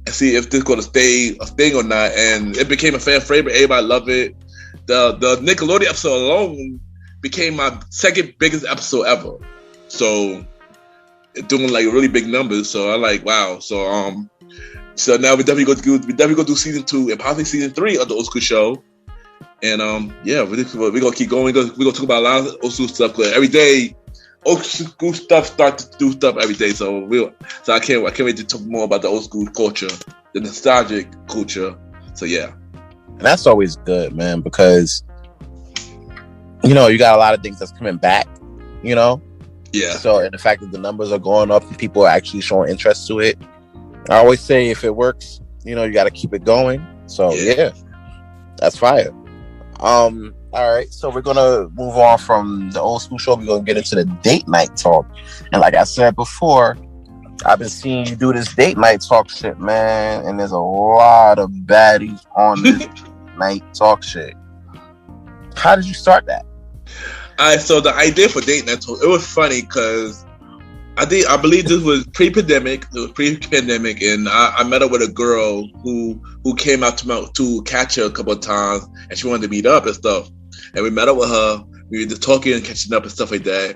and see if this gonna stay a thing or not. And it became a fan favorite. Everybody loved it. The Nickelodeon episode alone became my second biggest episode ever. So it's doing like really big numbers. So I'm like, wow. So so now we definitely go do season 2 and possibly season 3 of the old school show. And we're gonna keep going. We're gonna talk about a lot of old school stuff. But every day, old school stuff start to do stuff every day. So I can't wait to talk more about the old school culture, the nostalgic culture. So yeah, and that's always good, man, because you got a lot of things that's coming back. Yeah. So, and the fact that the numbers are going up and people are actually showing interest to it, I always say if it works, you got to keep it going. So yeah, that's fire. All right, so we're gonna move on from the old school show. We're gonna get into the date night talk, and like I said before, I've been seeing you do this date night talk shit, man, and there's a lot of baddies on this night talk shit. How did you start that? So the idea for date night talk, it was funny because I believe this was pre-pandemic. It was pre-pandemic, and I met up with a girl who came out to catch her a couple of times, and she wanted to meet up and stuff. And we met up with her. We were just talking and catching up and stuff like that.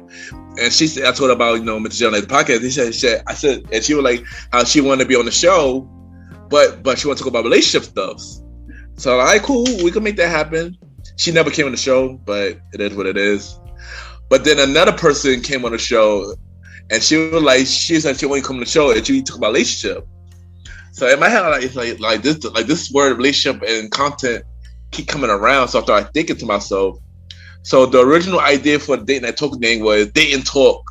And she said, I told her about MrGentleman the podcast. I said, and she was like how she wanted to be on the show, but she wanted to talk about relationship stuff. So all right, cool, we can make that happen. She never came on the show, but it is what it is. But then another person came on the show. And she was like, she said she wanted to come to the show, and she talked about relationship. So in my head, it's like this word relationship and content keep coming around. So I started thinking to myself. So the original idea for the Date Night Talk name was Date and Talk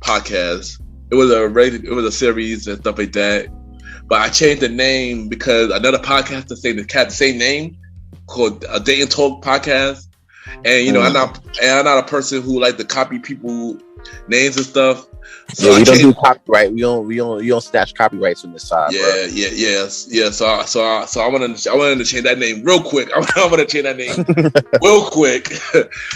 Podcast. It was a series and stuff like that. But I changed the name because another podcast had the same name called a Date and Talk Podcast. And I'm not a person who like to copy people names and stuff. So we don't do copyright. We don't snatch copyrights from this side. Yeah. So I wanted to change that name real quick. I want to change that name real quick.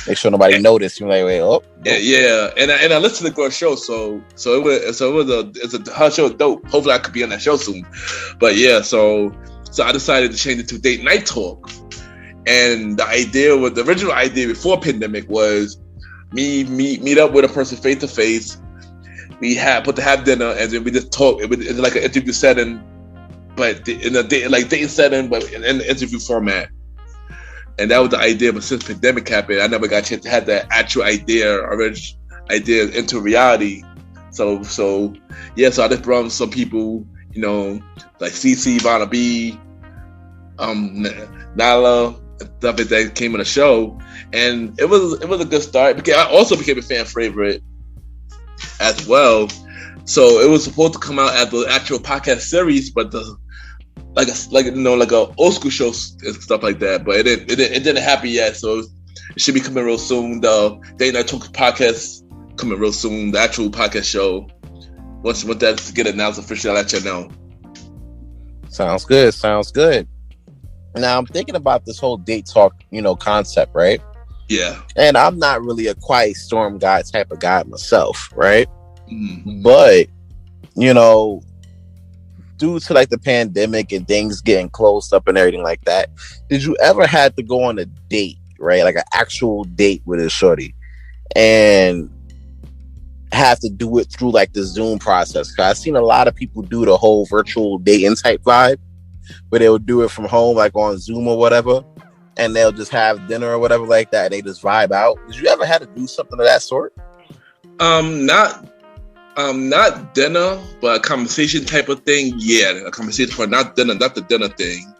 Make sure nobody noticed. You're like, wait, oh. Yeah. And I listened to the girl's show, so her show is dope. Hopefully, I could be on that show soon. But yeah, so I decided to change it to Date Night Talk. And the original idea before pandemic was me meet up with a person face to face. We have dinner, and then we just talk. It's like an interview setting, but in a dating setting, but in an interview format. And that was the idea. But since pandemic happened, I never got a chance to have that actual original idea into reality. So I just brought some people, like CC, Vanna B, Nala, stuff like that came on the show, and it was a good start. Because I also became a fan favorite. as well. So it was supposed to come out as the actual podcast series, but like a old school show and stuff like that. But it didn't happen yet. So it should be coming real soon. The Day Night Talk podcast coming real soon. The actual podcast show. Once that get announced officially, I'll let you know. Sounds good. Sounds good. Now I'm thinking about this whole date talk, concept, right? Yeah. And I'm not really a quiet storm guy type of guy myself, right? Mm-hmm. But, due to like the pandemic and things getting closed up and everything like that, did you ever had to go on a date, right? Like an actual date with a shorty and have to do it through like the Zoom process? Cause I've seen a lot of people do the whole virtual dating type vibe where they'll do it from home, like on Zoom or whatever, and they'll just have dinner or whatever like that, and they just vibe out. Did you ever had to do something of that sort? Not dinner, but a conversation type of thing. Yeah, a conversation for not the dinner thing,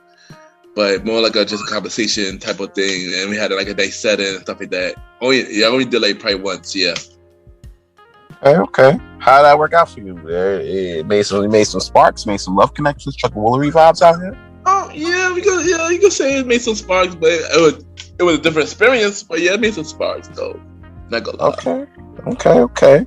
but more like just a conversation type of thing. And we had like a day setting and stuff like that. I only did like probably once. Yeah. Okay. How did that work out for you? It made some sparks, made some love connections, Chuck and Woolery vibes out here. Oh yeah, you could say it made some sparks, but it was a different experience. But yeah, it made some sparks though. Not gonna lie. Okay.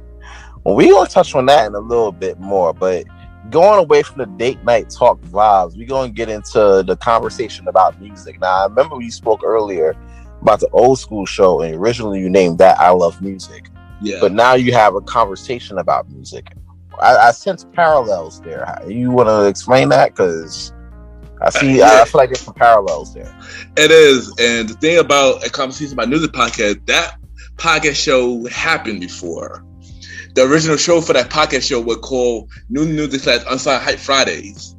Well, we gonna touch on that in a little bit more, but going away from the date night talk vibes, we gonna get into the conversation about music. Now, I remember we spoke earlier about the old school show, and originally you named that "I Love Music." Yeah. But now you have a conversation about music. I sense parallels there. You want to explain that? Because I feel like there's some parallels there. It is. And the thing about a conversation about music podcast, that podcast show happened before. The original show for that podcast show was called New Music / Unsigned Hype Fridays.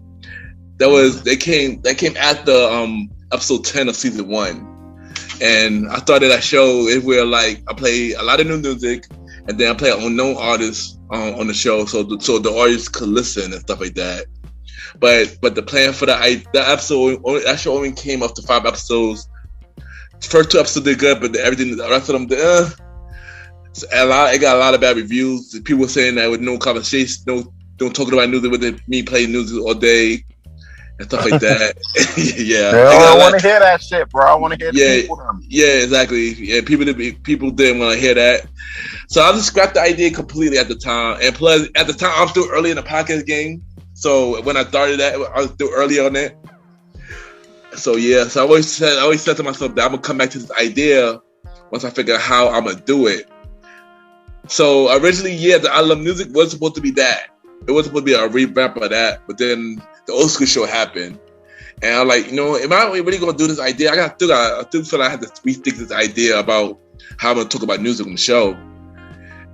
They came after episode 10 of season 1. And I started that show where like I play a lot of new music, and then I play unknown artists on the show, so the audience could listen and stuff like that. But the plan for the episode, that show only came up to 5 episodes. The first 2 episodes did good, but the rest of them did. It got a lot of bad reviews. People saying that with no conversation, don't talking about music with me playing music all day. And stuff like that. Yeah. I want to hear that shit, bro. I want to hear the people. Yeah, exactly. Yeah, people didn't want to hear that. So I just scrapped the idea completely at the time. And plus, at the time, I'm still early in the podcast game. So when I started that, I was still early on it. So yeah, so I always said to myself that I'm gonna come back to this idea once I figure out how I'm gonna do it. So originally, the I Love Music was supposed to be that. It was supposed to be a revamp of that, but then the old school show happened, and I'm like, am I really gonna do this idea? I still feel like I had to rethink this idea about how I'm gonna talk about music on the show.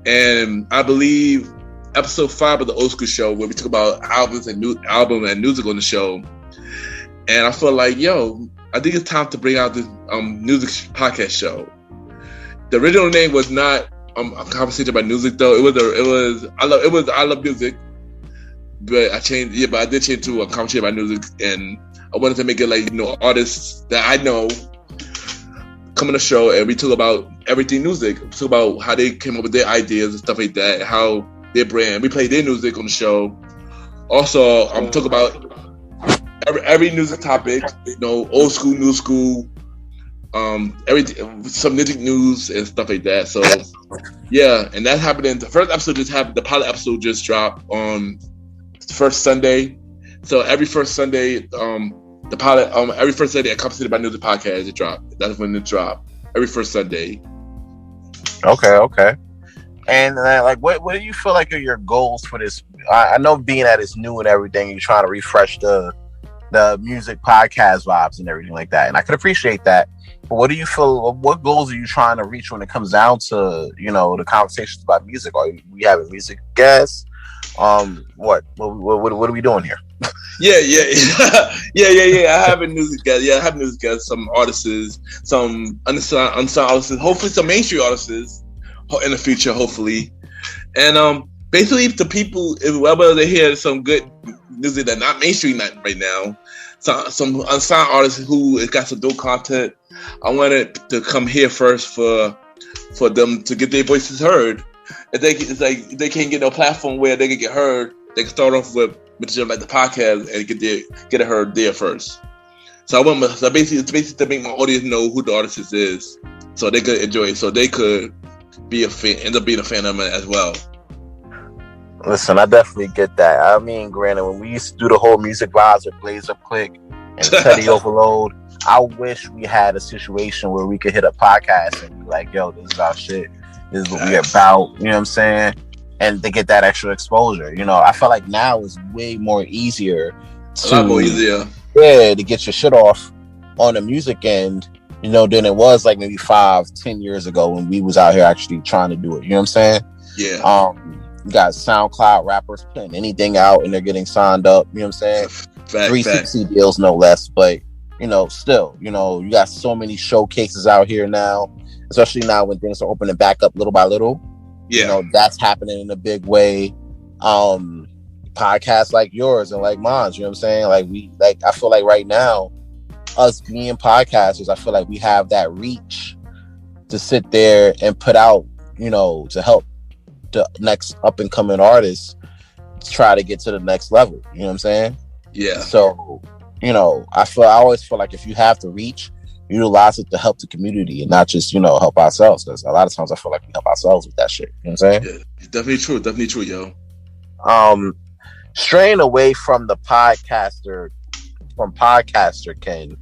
And I believe episode 5 of the old school show, where we talk about albums and music on the show, and I feel like, I think it's time to bring out this music podcast show. The original name was not a conversation about music though. It was I Love Music. But I did change to a conversation about music, and I wanted to make it like, artists that I know come on the show, and we talk about everything music. We talk about how they came up with their ideas and stuff like that, how their brand. We play their music on the show. Also, I'm talking about every music topic, old school, new school, everything, some music news and stuff like that. So yeah, and that happened in the first episode. The pilot episode just dropped on first Sunday. So every first Sunday, the pilot, every first Sunday, a conversation about music podcast, it dropped. That's when it dropped. Every first Sunday. Okay. And what do you feel like are your goals for this? I know being that it's new and everything, you're trying to refresh the music podcast vibes and everything like that, and I can appreciate that. But what do you feel? What goals are you trying to reach when it comes down to the conversations about music? Are we having music guests? What are we doing here? Yeah. I have a music guest. Yeah, I have music guests. Some artists, some unsigned artists. Hopefully, some mainstream artists in the future. Hopefully, and basically, the people, whether they hear some good music that's not mainstream right now, some unsigned artists who got some dope content, I wanted to come here first for them to get their voices heard. if they can't get no platform where they can get heard, they can start off with like the podcast and get it heard there first. So basically to make my audience know who the artist is, so they could enjoy it, so they could be a fan, end up being a fan of it as well. Listen, I definitely get that. I mean, granted, when we used to do the whole music vibes with Blaze Up Click and Teddy Overload, I wish we had a situation where we could hit a podcast and be like, yo, this is our shit. This is what we about. You know what I'm saying? And to get that extra exposure. You know, I feel like now is way more easier. A lot more easier. Yeah, to get your shit off on the music end, you know, than it was like maybe 5-10 years ago when we was out here actually trying to do it. You know what I'm saying? Yeah. You got SoundCloud rappers putting anything out and they're getting signed up. You know what I'm saying? 360 deals, no less. But, you know, still, you know, you got so many showcases out here now, especially now when things are opening back up little by little. Yeah. You know, that's happening in a big way. Podcasts like yours and like mine, you know what I'm saying? I feel like right now, us being podcasters, I feel like we have that reach to sit there and put out, you know, to help the next up and coming artists try to get to the next level. You know what I'm saying? Yeah. So, you know, I always feel like if you have to reach, utilize it to help the community and not just, you know, help ourselves. Because a lot of times I feel like we help ourselves with that shit. You know what I'm saying? Yeah, it's definitely true, yo. Straying away from the podcaster Ken,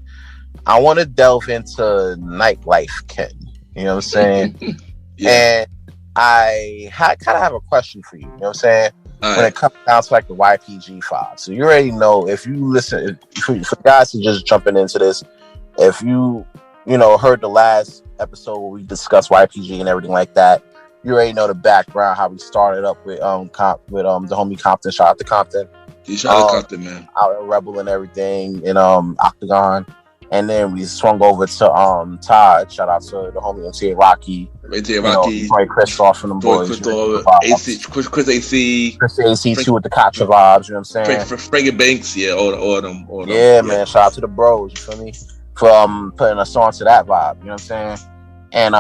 I want to delve into nightlife Ken. You know what I'm saying? Yeah. And I kind of have a question for you. You know what I'm saying? When it comes down to like the YPG 5. So you already know, if you listen, for guys who just jumping into this, if you know, heard the last episode where we discussed YPG and everything like that, you already know the background, how we started up with the homie Compton. Shout out to Compton. Shout out to Compton, man. Out at Rebel and everything in Octagon. And then we swung over to Todd. Shout out to the homie MTA Rocky. MTA Rocky. Troy Christoph and them boys. Chris AC. Chris AC too with the Contra vibes, you know what I'm saying? Frankie Banks, yeah, all them. Yeah, man. Shout out to the bros, you feel me? For putting us on to that vibe, you know what I'm saying? And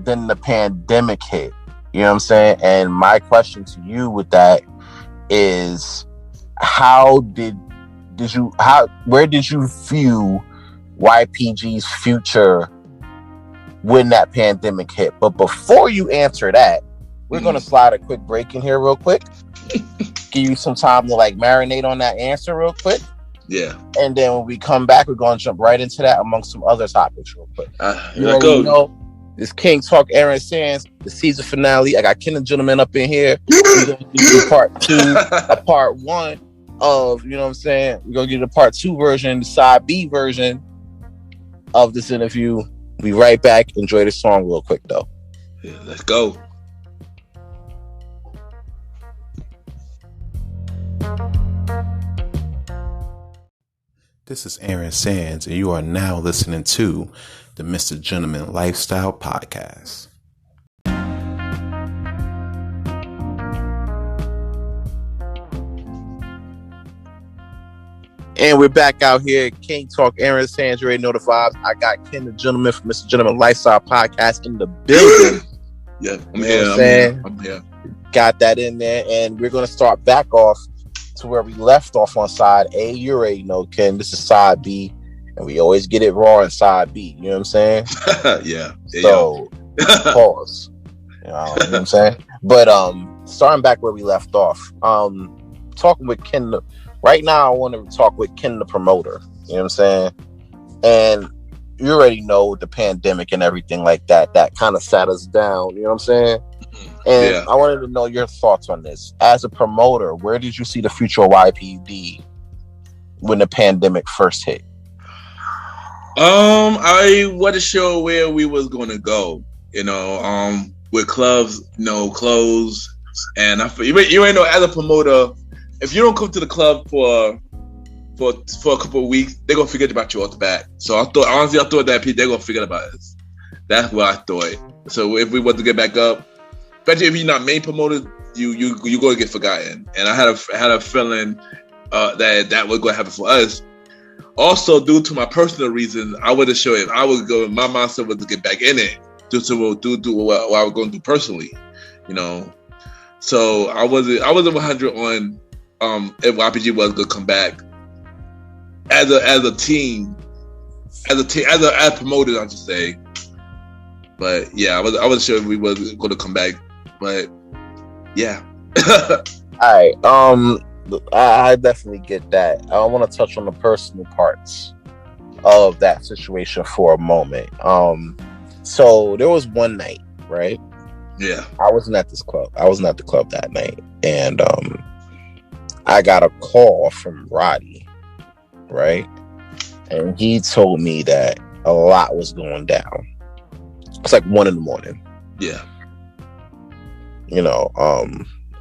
then the pandemic hit, you know what I'm saying? And my question to you with that is, where did you view YPG's future when that pandemic hit? But before you answer that, we're going to slide a quick break in here real quick. Give you some time to like marinate on that answer real quick. Yeah. And then when we come back, we're going to jump right into that amongst some other topics real quick. You know, this King Talk Aaron Sands, the season finale. I got Ken the Gentleman up in here. We're going to do part 2, a part 1 of, you know what I'm saying? We're going to get a part 2 version, the side B version of this interview. Be right back. Enjoy the song real quick, though. Yeah, let's go. This is Aaron Sands, and you are now listening to the Mr. Gentleman Lifestyle Podcast. And we're back out here at King Talk Aaron Sands. You already know the vibes. I got Ken the Gentleman from Mr. Gentleman Lifestyle Podcast in the building. Yeah, I'm here. Got that in there, and we're going to start back off to where we left off on side A. You already know, Ken. This is side B, and we always get it raw in side B. You know what I'm saying? Yeah. So pause. You know what I'm saying? But starting back where we left off, talking with Ken. Right now, I want to talk with Ken the promoter. You know what I'm saying? And you already know the pandemic and everything like that. That kind of sat us down. You know what I'm saying? And I wanted to know your thoughts on this. As a promoter, where did you see the future of YPD when the pandemic first hit? I wasn't sure where we was going to go. You know, with clubs, closed, and you ain't know, as a promoter, if you don't come to the club for a couple of weeks, they're gonna forget about you off the bat. So I thought that they're gonna forget about us. That's what I thought. So if we want to get back up, especially if you're not main promoter, you gonna get forgotten. And I had a feeling that was gonna happen for us. Also, due to my personal reasons, I wasn't sure if I would go. My mindset was to get back in it due to what I was going to do personally. You know, so I wasn't 100 on if YPG was gonna come back as a team, as promoters, I should say. But yeah, I was sure we was going to come back, but yeah. All right. I definitely get that. I want to touch on the personal parts of that situation for a moment. So there was one night, right? Yeah. I wasn't at this club. I wasn't at the club that night, and I got a call from Roddy, right? And he told me that a lot was going down. It's like 1 a.m. Yeah. You know,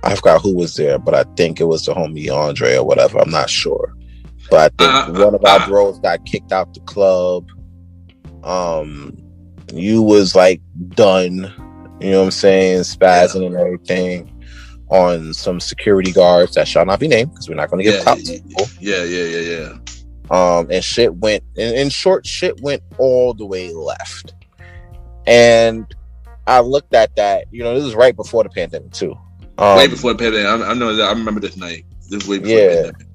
I forgot who was there, but I think it was the homie Andre or whatever. I'm not sure. But I think one of our bros got kicked out the club. You was like done, you know what I'm saying, spazzing and everything on some security guards that shall not be named because we're not going to give props to people. Yeah. And shit went, in short, shit went all the way left. And I looked at that, you know, this is right before the pandemic too. Way before the pandemic. I know that. I remember this night. This way before the pandemic.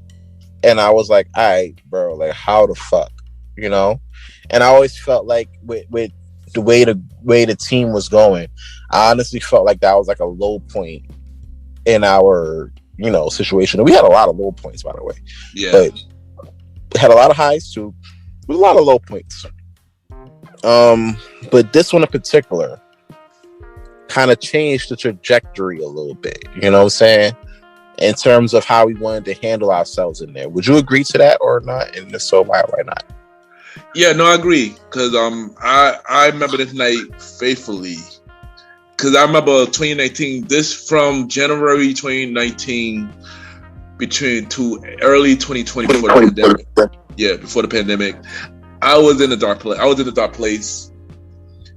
And I was like, all right, bro, like how the fuck, you know? And I always felt like with the way the team was going, I honestly felt like that was like a low point in our, you know, situation. And we had a lot of low points, by the way. Yeah. But we had a lot of highs too, with a lot of low points. But this one in particular kind of changed the trajectory a little bit, you know what I'm saying? In terms of how we wanted to handle ourselves in there. Would you agree to that or not? And if so, why not? Yeah, no, I agree. Because I remember this night faithfully. Because I remember 2019, this from January 2019 to early 2020 before the pandemic. Yeah, before the pandemic. I was in a dark place.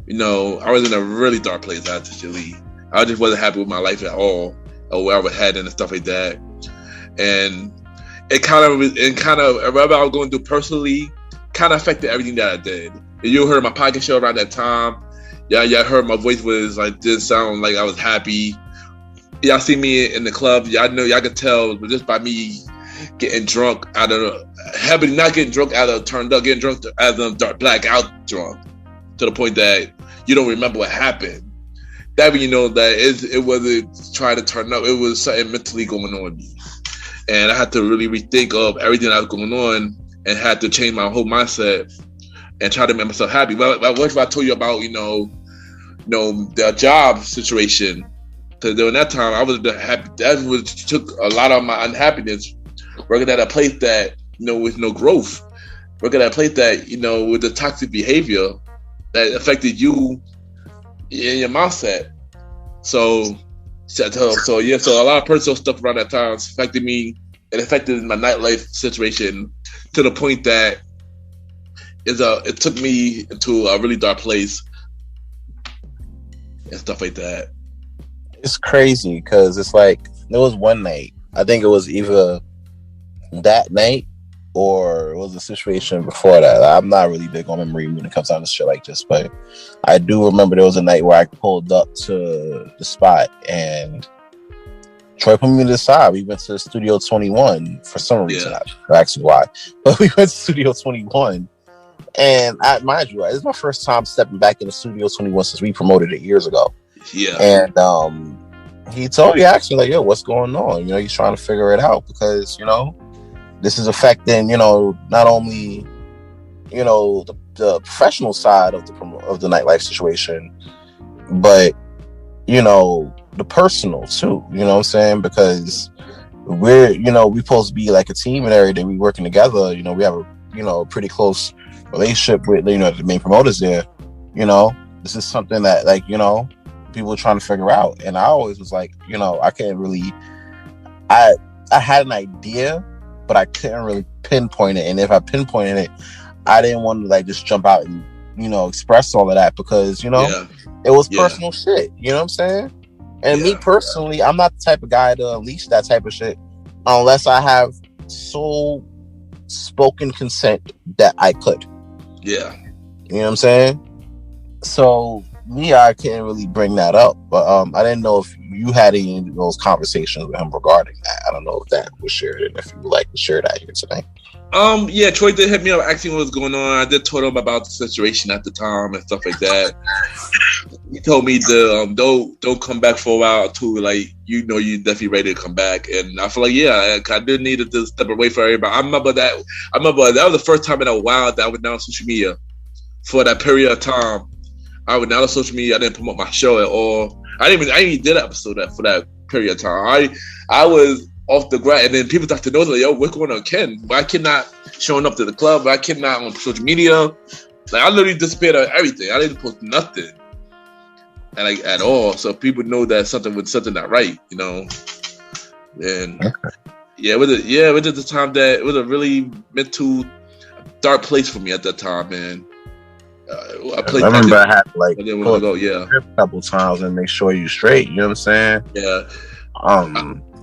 You know, I was in a really dark place, actually. I just wasn't happy with my life at all, or where I was heading and stuff like that. And it kind of whatever I was going through personally kind of affected everything that I did. You heard my podcast show around that time. Yeah, y'all heard my voice was like, didn't sound like I was happy. Y'all see me in the club. Y'all know, y'all could tell just by me getting drunk out of having not getting drunk out of turned up, getting drunk as a blackout drunk to the point that you don't remember what happened. That when you know that it wasn't trying to turn up, it was something mentally going on me. And I had to really rethink of everything that was going on and had to change my whole mindset and try to make myself happy. But what if I told you about, you know, the job situation? Because during that time, I was happy. That took a lot of my unhappiness working at a place that, you know, with no growth, working at a place that, you know, with the toxic behavior that affected you in your mindset. So a lot of personal stuff around that time affected me. It affected my nightlife situation to the point that it took me into a really dark place and stuff like that. It's crazy because it's like there was one night. I think it was either that night or it was a situation before that. I'm not really big on memory when it comes down to shit like this, but I do remember there was a night where I pulled up to the spot and Troy put me to the side. We went to Studio 21 for some reason. I don't ask why, but we went to Studio 21. And mind you, this is my first time stepping back into Studio 21 since we promoted it years ago. Yeah. And he asked me like, yo, what's going on? You know, he's trying to figure it out because, you know, this is affecting, you know, not only, you know, the professional side of the nightlife situation, but, you know, the personal too. You know what I'm saying? Because we're supposed to be like a team and everything. We working together. You know, we have a, you know, pretty close relationship with, you know, the main promoters there. You know, this is something that, like, you know, people are trying to figure out. And I always was like, you know, I can't really. I had an idea, but I couldn't really pinpoint it. And if I pinpointed it, I didn't want to like just jump out and, you know, express all of that because, you know, it was personal shit. You know what I'm saying? And me personally, I'm not the type of guy to unleash that type of shit unless I have sole spoken consent that I could. Yeah. You know what I'm saying? So me, I can't really bring that up, but I didn't know if you had any of those conversations with him regarding that. I don't know if that was shared, and if you would like to share that here today. Yeah, Troy did hit me up asking what was going on. I did tell him about the situation at the time and stuff like that. He told me to don't come back for a while too. Like, you definitely ready to come back. And I feel like, yeah, I did need to step away from everybody. I remember that was the first time in a while that I was down on social media for that period of time. I was down on social media. I didn't promote my show at all. I didn't even did an episode for that period of time. I was off the ground, and then people start to know, like, yo, what's going on, Ken? Why not showing up to the club? Why not on social media? Like, I literally disappeared on everything. I didn't post nothing, and like at all. So people know that something not right, you know. And it was the time that it was a really mental dark place for me at that time, man. I remember I had to like a couple times and make sure you're straight. You know what I'm saying? Yeah.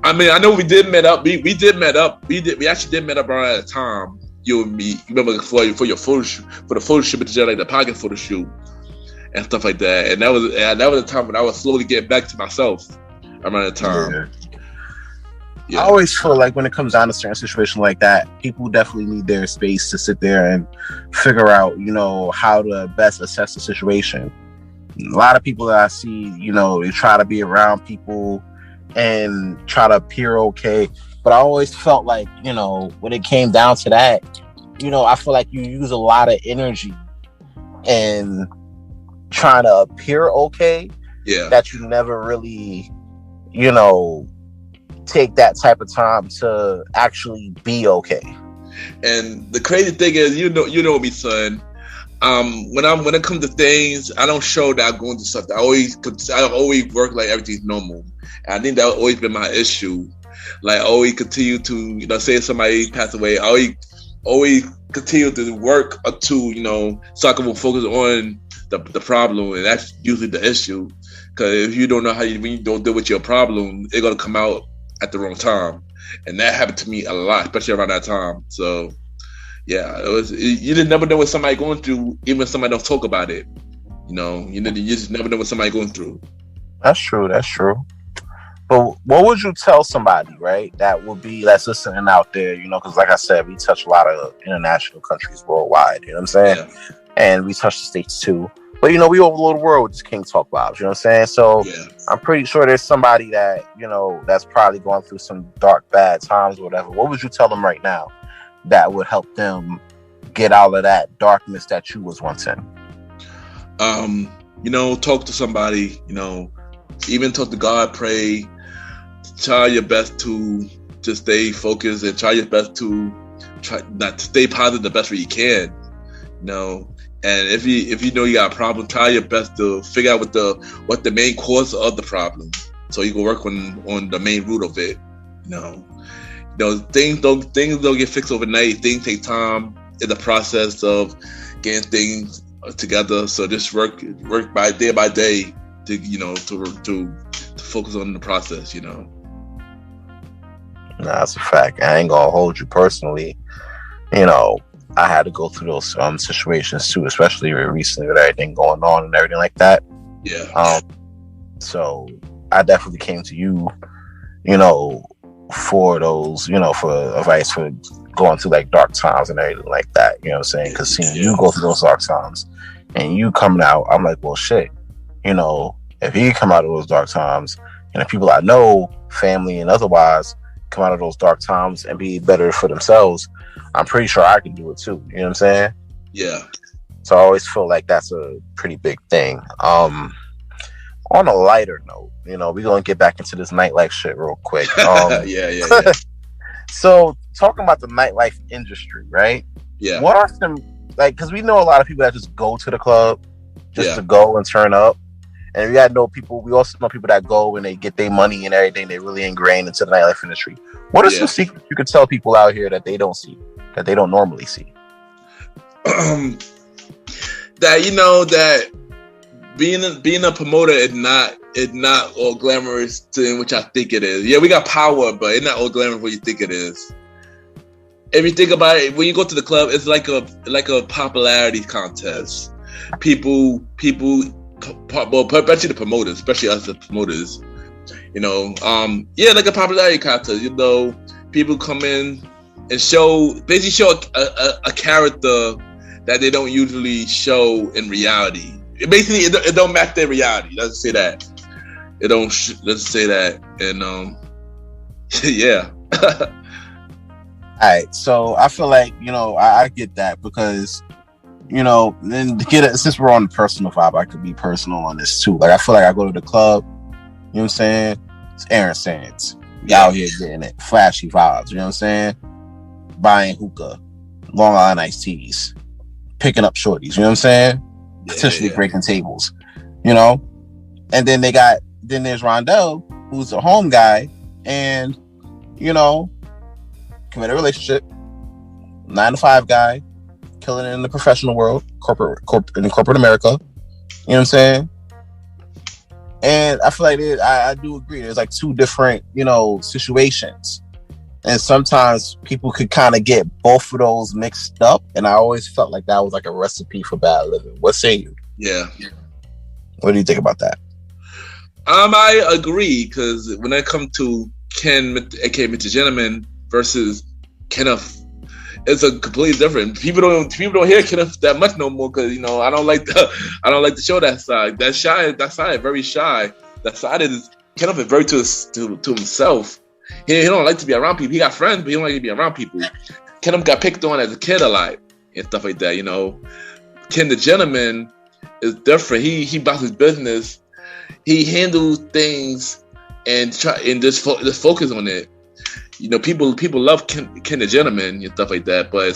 I mean, I know we did met up. We actually did met up around that time. You and me. Remember for your photo shoot, for the photo shoot, like the pocket photo shoot and stuff like that. And that was the time when I was slowly getting back to myself around that time. Yeah. I always feel like when it comes down to certain situations like that, people definitely need their space to sit there and figure out, you know, how to best assess the situation. A lot of people that I see, you know, they try to be around people and try to appear okay. But I always felt like, you know, when it came down to that, you know, I feel like you use a lot of energy in trying to appear okay. Yeah. That you never really, you know, take that type of time to actually be okay. And the crazy thing is, you know me, son. When it comes to things, I don't show that I'm going through something. I always work like everything's normal. And I think that's always been my issue. Like, I always continue to, you know, say somebody passed away, I always continue to work up to, you know, so I can focus on the problem, and that's usually the issue. Because if you don't know when you don't deal with your problem, it's gonna come out at the wrong time, and that happened to me a lot, especially around that time. So, yeah, you just never know what somebody going through, even if somebody don't talk about it. You know, you just never know what somebody going through. That's true. But what would you tell somebody, right, that's listening out there, you know, because like I said, we touch a lot of international countries worldwide, you know what I'm saying? Yeah. And we touch the States too. But, you know, we overload the world with this King Talk vibes, you know what I'm saying? So I'm pretty sure there's somebody that, you know, that's probably going through some dark, bad times or whatever. What would you tell them right now that would help them get out of that darkness that you was once in? You know, talk to somebody, you know, even talk to God, pray, try your best to stay focused, and try your best to try not to stay positive the best way you can, you know. And if you know you got a problem, try your best to figure out what the main cause of the problem, so you can work on the main root of it. You know, things don't get fixed overnight. Things take time in the process of getting things together. So just work by day to, you know, to focus on the process. You know. Nah, that's a fact. I ain't gonna hold you personally. You know, I had to go through those situations too, especially recently with everything going on and everything like that. Yeah. So I definitely came to you, you know, for those, you know, for advice for going through like dark times and everything like that. You know what I'm saying? Because seeing you go through those dark times and you coming out, I'm like, well, shit. You know, if he come out of those dark times, and the people I know, family and otherwise, come out of those dark times and be better for themselves, I'm pretty sure I can do it too. You know what I'm saying? Yeah. So I always feel like that's a pretty big thing. On a lighter note, you know, we're gonna get back into this nightlife shit real quick. Yeah. So talking about the nightlife industry, right? Yeah. What are some, like, because we know a lot of people that just go to the club just to go and turn up. And we also know people that go and they get their money and everything. They really ingrained into the nightlife industry. What are some secrets you could tell people out here that they don't see, that they don't normally see? That, you know, that being a promoter is not all glamorous to which I think it is. Yeah, we got power, but it's not all glamorous what you think it is. If you think about it, when you go to the club, it's like a popularity contest. People especially the promoters, especially us the promoters. Like a popularity contest. People come in and show a character that they don't usually show in reality. It don't match their reality. Let's say that. Let's say that. And yeah. All right, so I feel like I get that because then since we're on the personal vibe, I could be personal on this too. Like I feel like I go to the club, you know what I'm saying? It's Aaron Sands. Out here getting it, flashy vibes, you know what I'm saying? Buying hookah, Long Island iced teas, picking up shorties, you know what I'm saying? Potentially breaking tables, and then there's Rondell, who's a home guy, and committed relationship, 9-to-5 guy, killing it in the professional world, corporate America, you know what I'm saying? And I feel like I do agree. There's like two different, situations. And sometimes people could kind of get both of those mixed up. And I always felt like that was like a recipe for bad living. What say you? Yeah. What do you think about that? I agree, because when it comes to Ken, aka MrGentleman, versus Kenneth, it's a completely different. People don't hear Kenneth that much no more, because I don't like to show that side. That side very shy. That side is Kenneth is very to himself. He don't like to be around people. He got friends, but he don't like to be around people. Kenneth got picked on as a kid a lot and stuff like that. Ken the Gentleman is different. He about his business. He handles things and just focus on it. People love Ken the Gentleman and stuff like that, but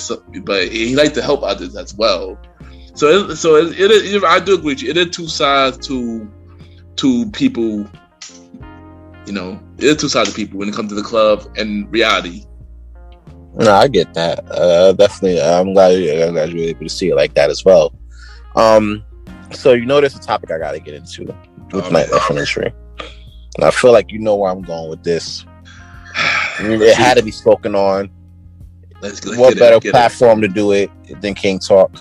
he likes to help others as well. So I do agree with you. It is two sides to people. It is two sides to people when it comes to the club and reality. No, I get that. Definitely, I'm glad you're able to see it like that as well. So there's a topic I got to get into with nightlife industry, and I feel like where I'm going with this. It had to be spoken on. What better platform to do it than King Talk?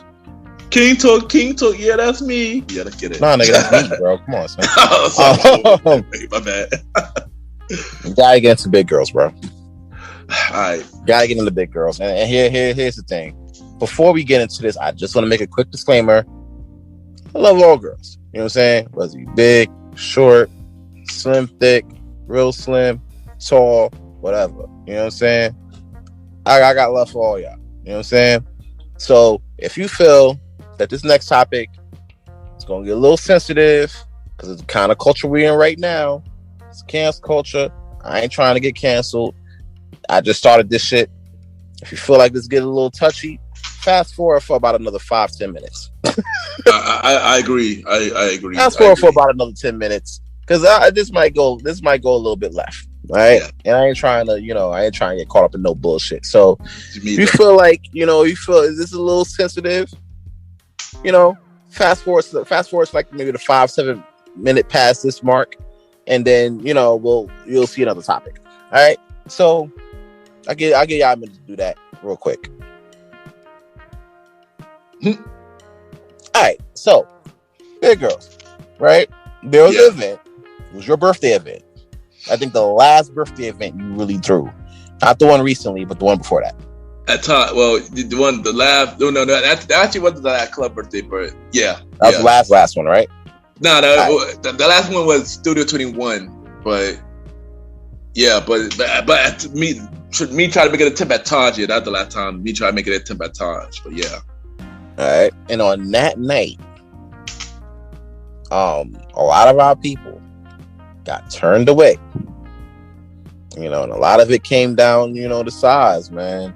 King Talk. Yeah, that's me. Yeah, let's get it. No, nigga, that's me, bro. Come on, son. My bad. You gotta get into big girls, bro. All right. Gotta get into big girls. And here's the thing. Before we get into this, I just want to make a quick disclaimer. I love all girls. You know what I'm saying? Whether you big, short, slim, thick, real slim, tall, whatever. You know what I'm saying? I got love for all y'all. You know what I'm saying? So if you feel that this next topic is going to get a little sensitive, because it's the kind of culture we're in right now, it's cancel culture. I ain't trying to get canceled. I just started this shit. If you feel like this getting a little touchy, fast forward for about another 5-10 minutes. I agree. I agree. Fast forward for about another 10 minutes, because this might go a little bit left. Right, and I ain't trying to get caught up in no bullshit. So if you feel like is this a little sensitive, fast forward to like maybe the 5-7 minute past this mark, and then you'll see another topic. All right, so I'll give y'all a minute to do that real quick. All right, so big girls, right? There was an event. It was your birthday event. I think the last birthday event you really threw, not the one recently, but the one before that. That actually wasn't the last club birthday, but yeah, that was the last one, right? No, the last one was Studio 21, but me trying to make it a tip at Taj. Yeah, that's the last time me trying to make it a tip at Taj, but yeah. All right, and on that night, a lot of our people got turned away, and a lot of it came down, to size, man.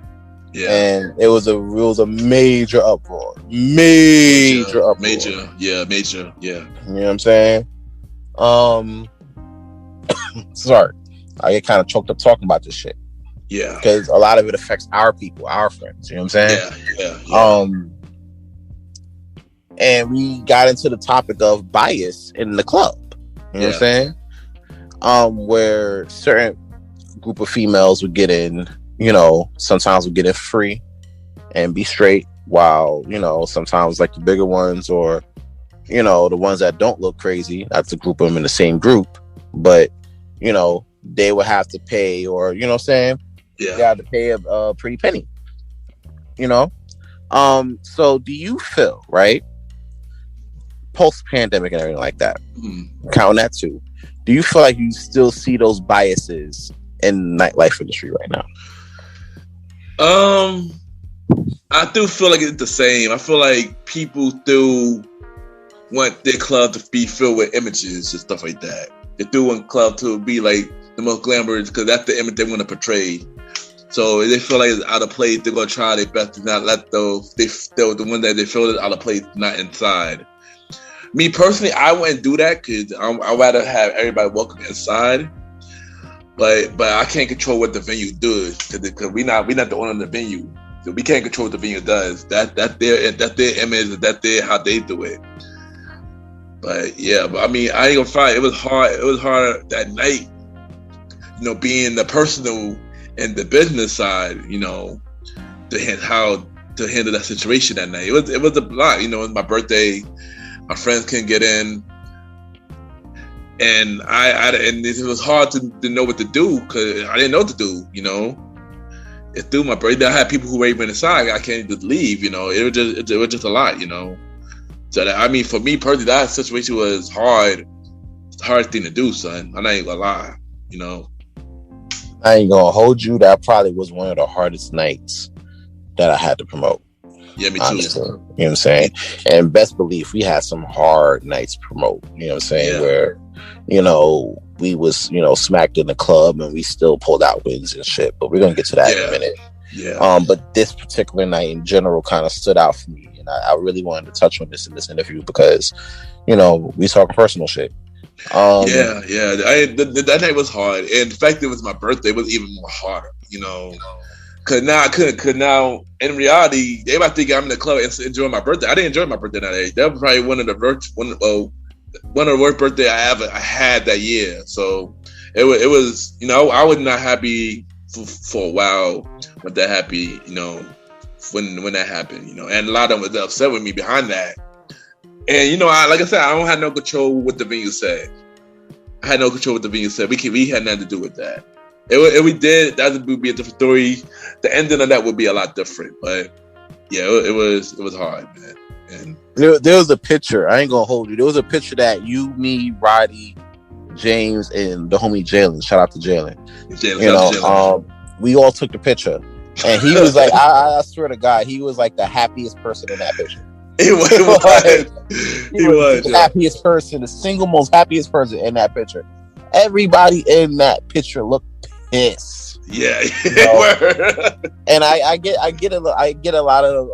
Yeah, and it was a major uproar, major uproar. Major. Yeah. You know what I'm saying? Sorry, I get kind of choked up talking about this shit. Yeah, because a lot of it affects our people, our friends. You know what I'm saying? Yeah. And we got into the topic of bias in the club. You know what I'm saying? Where certain group of females would get in, sometimes would get in free and be straight, while, sometimes like the bigger ones or You know, the ones that don't look crazy, not to group them in the same group, but you know, they would have to pay, or you know what I'm saying? Yeah. They have to pay a pretty penny. You know? So do you feel, right? Post pandemic and everything like that, counting that too, do you feel like you still see those biases in the nightlife industry right now? I do feel like it's the same. I feel like people do want their club to be filled with images and stuff like that. They do want club to be like the most glamorous because that's the image they want to portray. So they feel like it's out of place. They're gonna try their best to not let the one that they feel is out of place not inside. Me personally, I wouldn't do that because I'd rather have everybody welcome inside. But I can't control what the venue does because we not the owner of the venue, so we can't control what the venue does. That's their image, that's their how they do it. But yeah, I mean, I ain't gonna fight. It was hard that night, you know, being the personal and the business side, you know, to handle that situation that night. It was a lot, you know. It was my birthday. My friends couldn't get in, and and it was hard to know what to do because I didn't know what to do. You know, it's through my birthday. I had people who were even inside. I can't just leave. You know, it was just a lot. You know, so I mean, for me personally, that situation was hard. It's the hardest thing to do, son. I'm not even gonna lie. You know, I ain't gonna hold you. That probably was one of the hardest nights that I had to promote. Yeah, me too. Honestly, you know what I'm saying? And best belief, we had some hard nights to promote, you know what I'm saying? Yeah. Where, you know, we was, you know, smacked in the club and we still pulled out wins and shit. But we're going to get to that in a minute. Yeah. But this particular night in general kind of stood out for me. And I really wanted to touch on this in this interview because, you know, we talking personal shit. That night was hard. And the fact that it was my birthday was even more harder, you know. Cause now in reality, everybody think I'm in the club and enjoying my birthday. I didn't enjoy my birthday that day. That was probably one of the worst birthday I had that year. So it was, you know, I was not happy for a while when that happy, you know, when that happened, you know, and a lot of them was upset with me behind that. And you know, like I said, I don't have no control what the venue said. I had no control what the venue said. We had nothing to do with that. If we did, that would be a different story. The ending of that would be a lot different. But yeah, it was hard, man. And there was a picture. I ain't gonna hold you. There was a picture that you, me, Roddy, James, and the homie Jalen. Shout out to Jalen. We all took the picture, and he was like, I swear to God, he was like the happiest person in that picture. He was the happiest person, the single most happiest person in that picture. Everybody in that picture looked pissed. Yeah, you know? And I get a lot of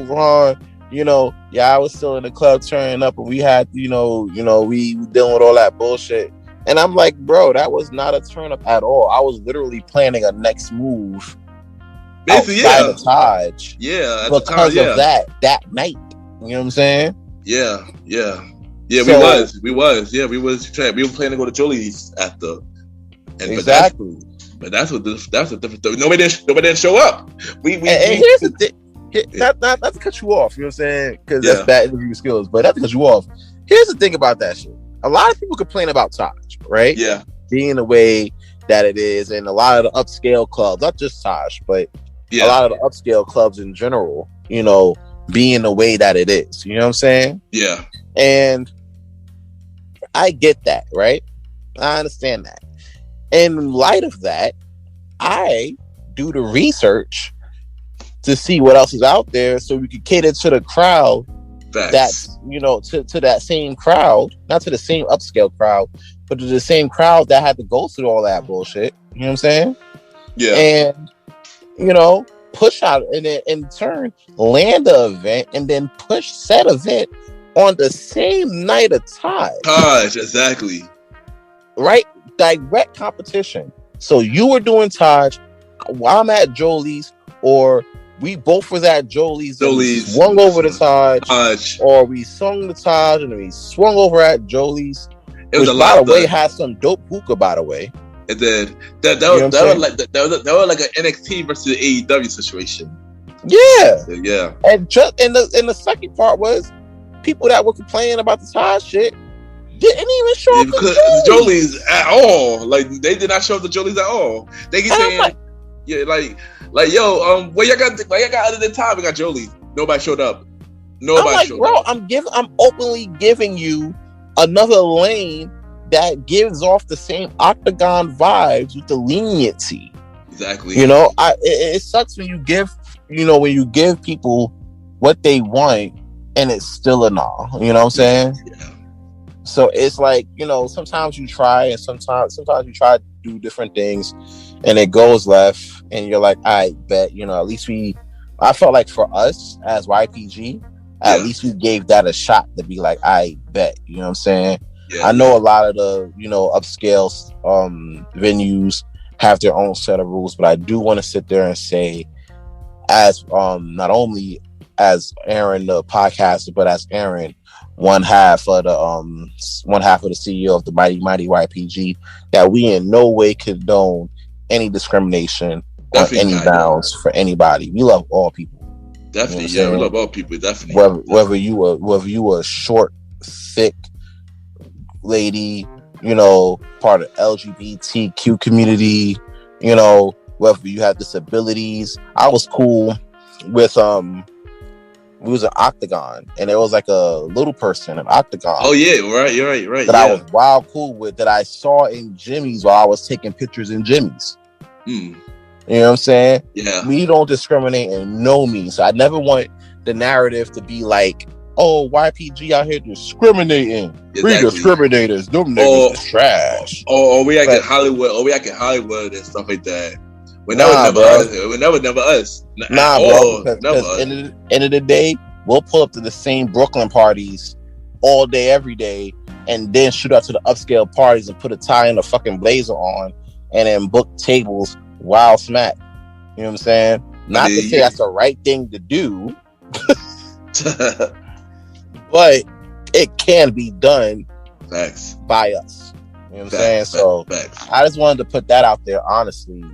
Ron, you know, I was still in the club turning up, and we had, you know, we dealing with all that bullshit. And I'm like, bro, that was not a turn up at all. I was literally planning a next move outside of Taj. Yeah, because of that night. You know what I'm saying? Yeah. So, we was planning to go to Jolie's after. Exactly. But that's a different story. Nobody didn't show up. And here's the thing. Not to cut you off, you know what I'm saying? Because that's bad interview skills, but not to cut you off. Here's the thing about that shit. A lot of people complain about Taj, right? Yeah. Being the way that it is, and a lot of the upscale clubs, not just Taj, but a lot of the upscale clubs in general, you know, being the way that it is. You know what I'm saying? Yeah. And I get that, right? I understand that. In light of that, I do the research to see what else is out there so we can cater to the crowd. Facts. That's, you know, to that same crowd, not to the same upscale crowd, but to the same crowd that had to go through all that bullshit. You know what I'm saying? Yeah. And, you know, push out and then in turn land the event and then push said event on the same night of Taj, exactly. Right? Direct competition. So you were doing Taj while I'm at Jolie's, or we both was at Jolie's swung over to Taj, or we sung the Taj and then we swung over at Jolie's. It was which, by the way, had some dope hookah, by the way. It did. That was like an NXT versus AEW situation. Yeah. Yeah. And the second part was people that were complaining about the Taj shit didn't even show up because to Jolie's at all. Like they did not show up to Jolie's at all. They keep saying, yo, what y'all got other than Todd? We got Jolie. Nobody showed up. Nobody showed up. I'm openly giving you another lane that gives off the same Octagon vibes with the leniency. Exactly. You know, it sucks when you give people what they want and it's still a no. You know what I'm saying? Yeah. So it's like, you know, sometimes you try and sometimes you try to do different things and it goes left and you're like, I bet, you know, at least I felt like for us as YPG, at least we gave that a shot to be like, I bet, you know what I'm saying? Yeah, I know a lot of the, you know, upscale venues have their own set of rules, but I do want to sit there and say, as not only as Aaron the podcaster, but as Aaron, one half of the CEO of the Mighty YPG, that we in no way condone any discrimination on any bounds for anybody. We love all people. Definitely, you know we love all people. Definitely. Whether you a short, thick lady, you know, part of LGBTQ community, you know, whether you have disabilities. I was cool with we was an Octagon, and there was like a little person, an Octagon. Oh yeah, right, you're right. That I was wild cool with, that I saw in Jimmy's while I was taking pictures in Jimmy's. You know what I'm saying? Yeah. We don't discriminate in no means. So I never want the narrative to be like, oh, YPG out here discriminating. Exactly. We discriminators. Them niggas is trash. Or we act in Hollywood. Or we act in Hollywood and stuff like that. Never us. Nah, bro. Because end of the day, we'll pull up to the same Brooklyn parties all day, every day, and then shoot out to the upscale parties and put a tie and a fucking blazer on, and then book tables wild smack. You know what I'm saying? Not to say that's the right thing to do, but it can be done. Facts. By us. You know what I'm saying? So I just wanted to put that out there, honestly, to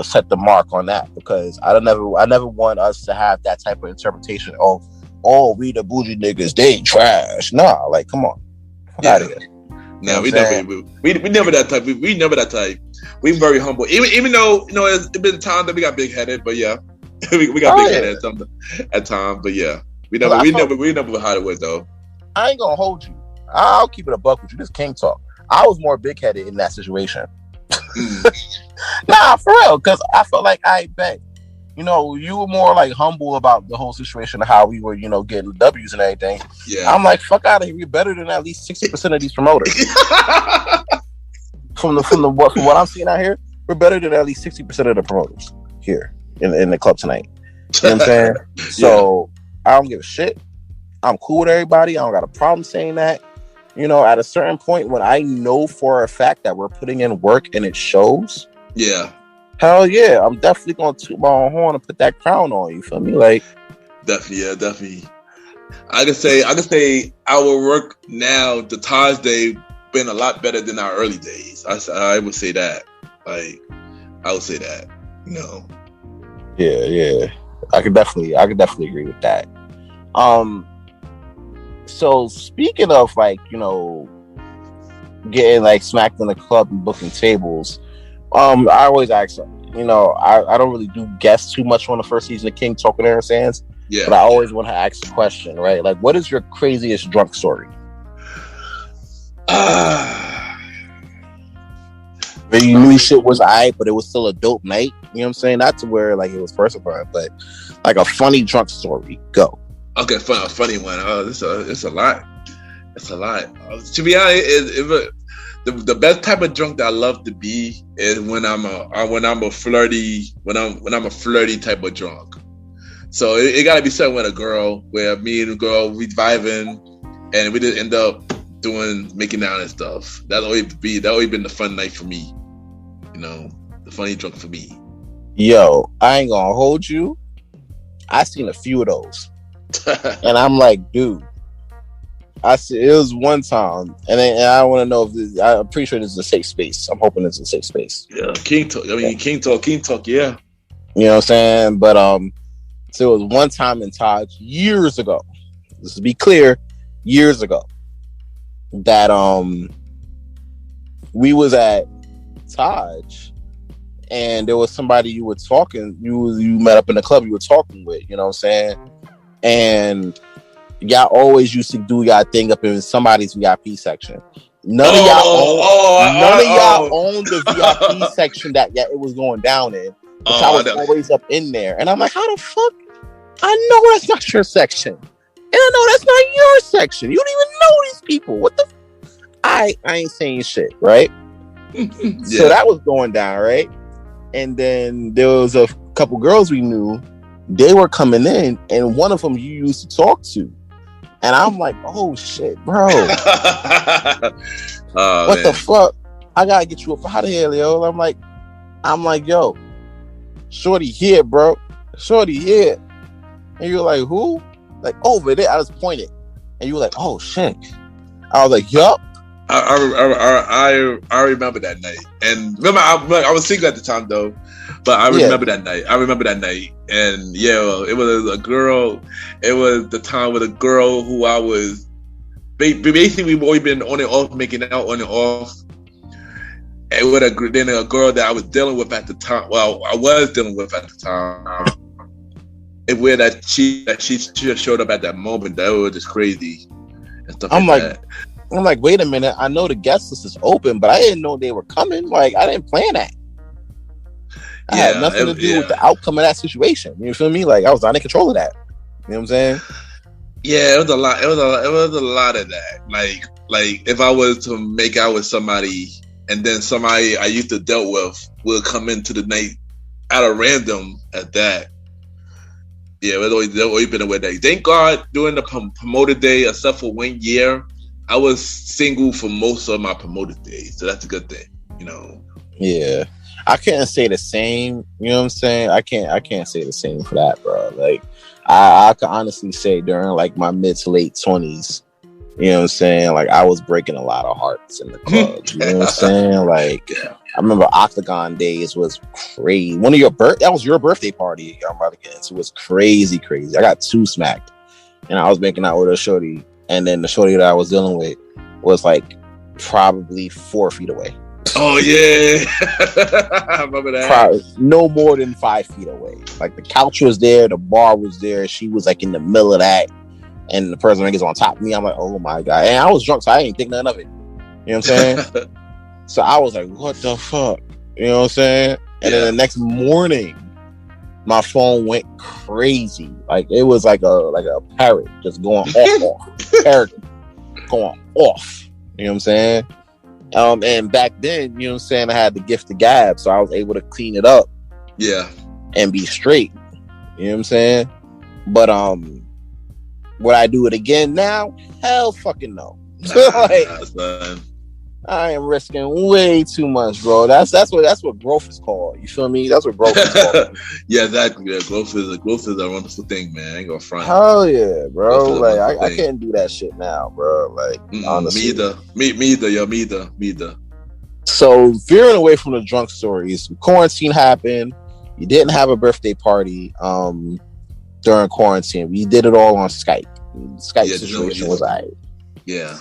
set the mark on that, because I never want us to have that type of interpretation of, oh, we the bougie niggas, they ain't trash. Nah, like, come on. Out of here. No, we never that type. We never that type. We very humble. Even though, you know, it's been times that we got big headed, but yeah. we got big headed at times, but yeah. We never hide it though. I ain't gonna hold you. I'll keep it a buck with you. This King talk. I was more big headed in that situation. Nah, for real, because I felt like I bet, you know, you were more like humble about the whole situation of how we were, you know, getting W's and everything. Yeah. I'm like, fuck out of here. We're better than at least 60% of these promoters. from what I'm seeing out here, we're better than at least 60% of the promoters here in the club tonight. You know what I'm saying? So I don't give a shit. I'm cool with everybody. I don't got a problem saying that. You know, at a certain point when I know for a fact that we're putting in work and it shows. Yeah. Hell yeah. I'm definitely going to toot my own horn and put that crown on. You feel me? Like, definitely. I can say our work now, the Taj Day, been a lot better than our early days. I would say that. Like, I would say that. You know. Yeah. I could definitely agree with that. So speaking of, like, you know, getting like smacked in the club and booking tables, I always ask, you know, I don't really do guests too much on the first season of King Talk with Aaron Sands. Yeah. But I always want to ask a question, right? Like, what is your craziest drunk story? Where you knew shit was alright, but it was still a dope night. You know what I'm saying? Not to where like it was personal, but like a funny drunk story. Go. Okay, a funny one. It's a lot. It's a lot. To be honest, the best type of drunk that I love to be is when I'm a flirty type of drunk. So it gotta be something with a girl, where me and the girl we vibing, and we just end up making out and stuff. That always been the fun night for me. You know, the funny drunk for me. Yo, I ain't gonna hold you. I seen a few of those. And I'm like, dude, it was one time, and I want to know if this, I'm pretty sure this is a safe space. I'm hoping it's a safe space. Yeah, King Talk. King Talk. Yeah. You know what I'm saying? But so it was one time in Taj years ago. This to be clear, years ago, that we was at Taj, and there was somebody you met up in the club you were talking with, you know what I'm saying? And y'all always used to do y'all thing up in somebody's VIP section. None of y'all owned the VIP section that it was going down in. But I was always up in there. And I'm like, how the fuck? I know that's not your section. And I know that's not your section. You don't even know these people. What the I ain't saying shit, right? Yeah. So that was going down, right? And then there was a couple girls we knew. They were coming in, and one of them you used to talk to. And I'm like, oh shit, bro. What the fuck? I gotta get you up out of here, Leo. I'm like, yo, shorty here, bro. Shorty here. And you're like, who? Like, over there. I just pointed. And you were like, oh shit. I was like, yup. I remember that night. And remember, I was single at the time though. But I remember that night. And yeah, it was a girl. It was the time with a girl who I was basically we've always been on and off, making out on and off. And with a girl that I was dealing with at the time. Well, I was dealing with at the time. And where that she just showed up at that moment, that was just crazy and stuff I'm like, wait a minute. I know the guest list is open, but I didn't know they were coming. Like, I didn't plan that. I had nothing to do with the outcome of that situation. You feel me? Like, I was not in control of that. You know what I'm saying? Yeah, it was a lot. It was a lot of that. Like if I was to make out with somebody, and then somebody I used to dealt with will come into the night at a random at that. Yeah, it was always been a weird day. Thank God, during the promoted day, except for 1 year, I was single for most of my promoted days. So that's a good thing, you know. Yeah. I can't say the same, you know what I'm saying? I can't say the same for that, bro. Like, I can honestly say during like my mid to late 20s, you know what I'm saying? Like, I was breaking a lot of hearts in the club. You know what I'm saying? Like, I remember Octagon days was crazy. That was your birthday party I'm about to get into. It was crazy. I got 2 smacked, and I was making out with a shorty, and then the shorty that I was dealing with was like probably 4 feet away. Oh yeah, I remember that. Probably no more than 5 feet away. Like, the couch was there, the bar was there. She was like in the middle of that, and the person is on top of me. I'm like, oh my god! And I was drunk, so I didn't think nothing of it. You know what I'm saying? So I was like, what the fuck? You know what I'm saying? And then the next morning, my phone went crazy. Like, it was like a parrot just going off. Parrot going off. You know what I'm saying? And back then, you know what I'm saying, I had the gift of gab, so I was able to clean it up. Yeah. And be straight. You know what I'm saying? But would I do it again now? Hell fucking no. I am risking way too much, bro. That's what growth is called. You feel me? That's what growth is called. Yeah, exactly. Yeah, growth is a wonderful thing, man. I ain't gonna front. Hell yeah, bro. Like, I can't do that shit now, bro. Like, honestly. Me either. So, veering away from the drunk stories, quarantine happened. You didn't have a birthday party during quarantine. We did it all on Skype. The situation was alright. Yeah.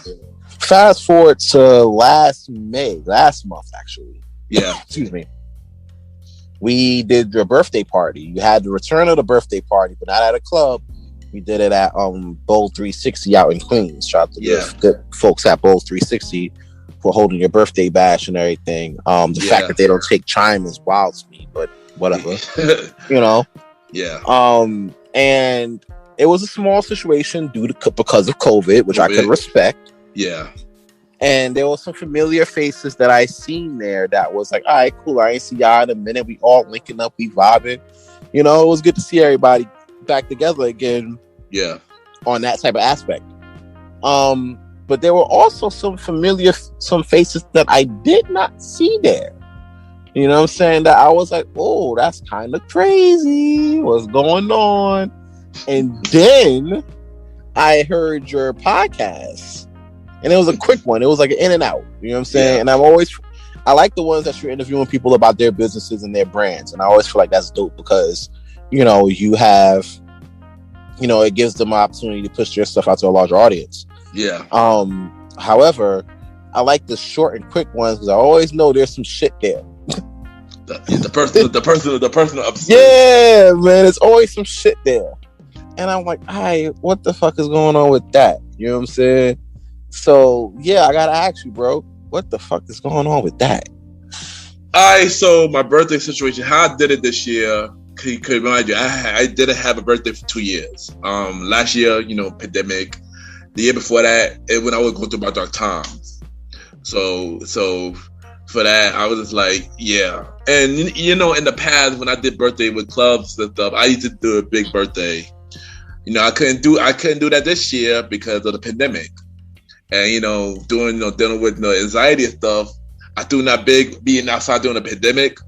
Fast forward to last month actually. Yeah. Excuse me. We did your birthday party. You had the return of the birthday party, but not at a club. We did it at Bowl 360 out in Queens. Shout out to the good folks at Bowl 360 for holding your birthday bash and everything. The fact that they don't take chime is wild to me, but whatever. You know. Yeah. And it was a small situation because of COVID, which I could respect. Yeah. And there was some familiar faces that I seen there that was like, all right, cool. I ain't see y'all in a minute. We all linking up, we vibing. You know, it was good to see everybody back together again. Yeah. On that type of aspect. But there were also some faces that I did not see there. You know what I'm saying? That I was like, oh, that's kind of crazy. What's going on? And then I heard your podcast. And it was a quick one. It was like an in and out. You know what I'm saying? Yeah. And I like the ones that you're interviewing people about their businesses and their brands. And I always feel like that's dope because, you know, you have you know, it gives them an opportunity to push their stuff out to a larger audience. Yeah. However, I like the short and quick ones because I always know there's some shit there. The personal upset. Yeah, man, it's always some shit there. And I'm like, what the fuck is going on with that? You know what I'm saying? So yeah, I gotta ask you, bro, what the fuck is going on with that? So my birthday situation, how I did it this year, could remind you, I didn't have a birthday for 2 years. Last year, you know, pandemic. The year before that, when I was going through my dark times. So for that, I was just like, yeah. And you know, in the past, when I did birthday with clubs and stuff, I used to do a big birthday. You know, I couldn't do that this year because of the pandemic, and you know, dealing with anxiety and stuff. I do not big being outside during the pandemic,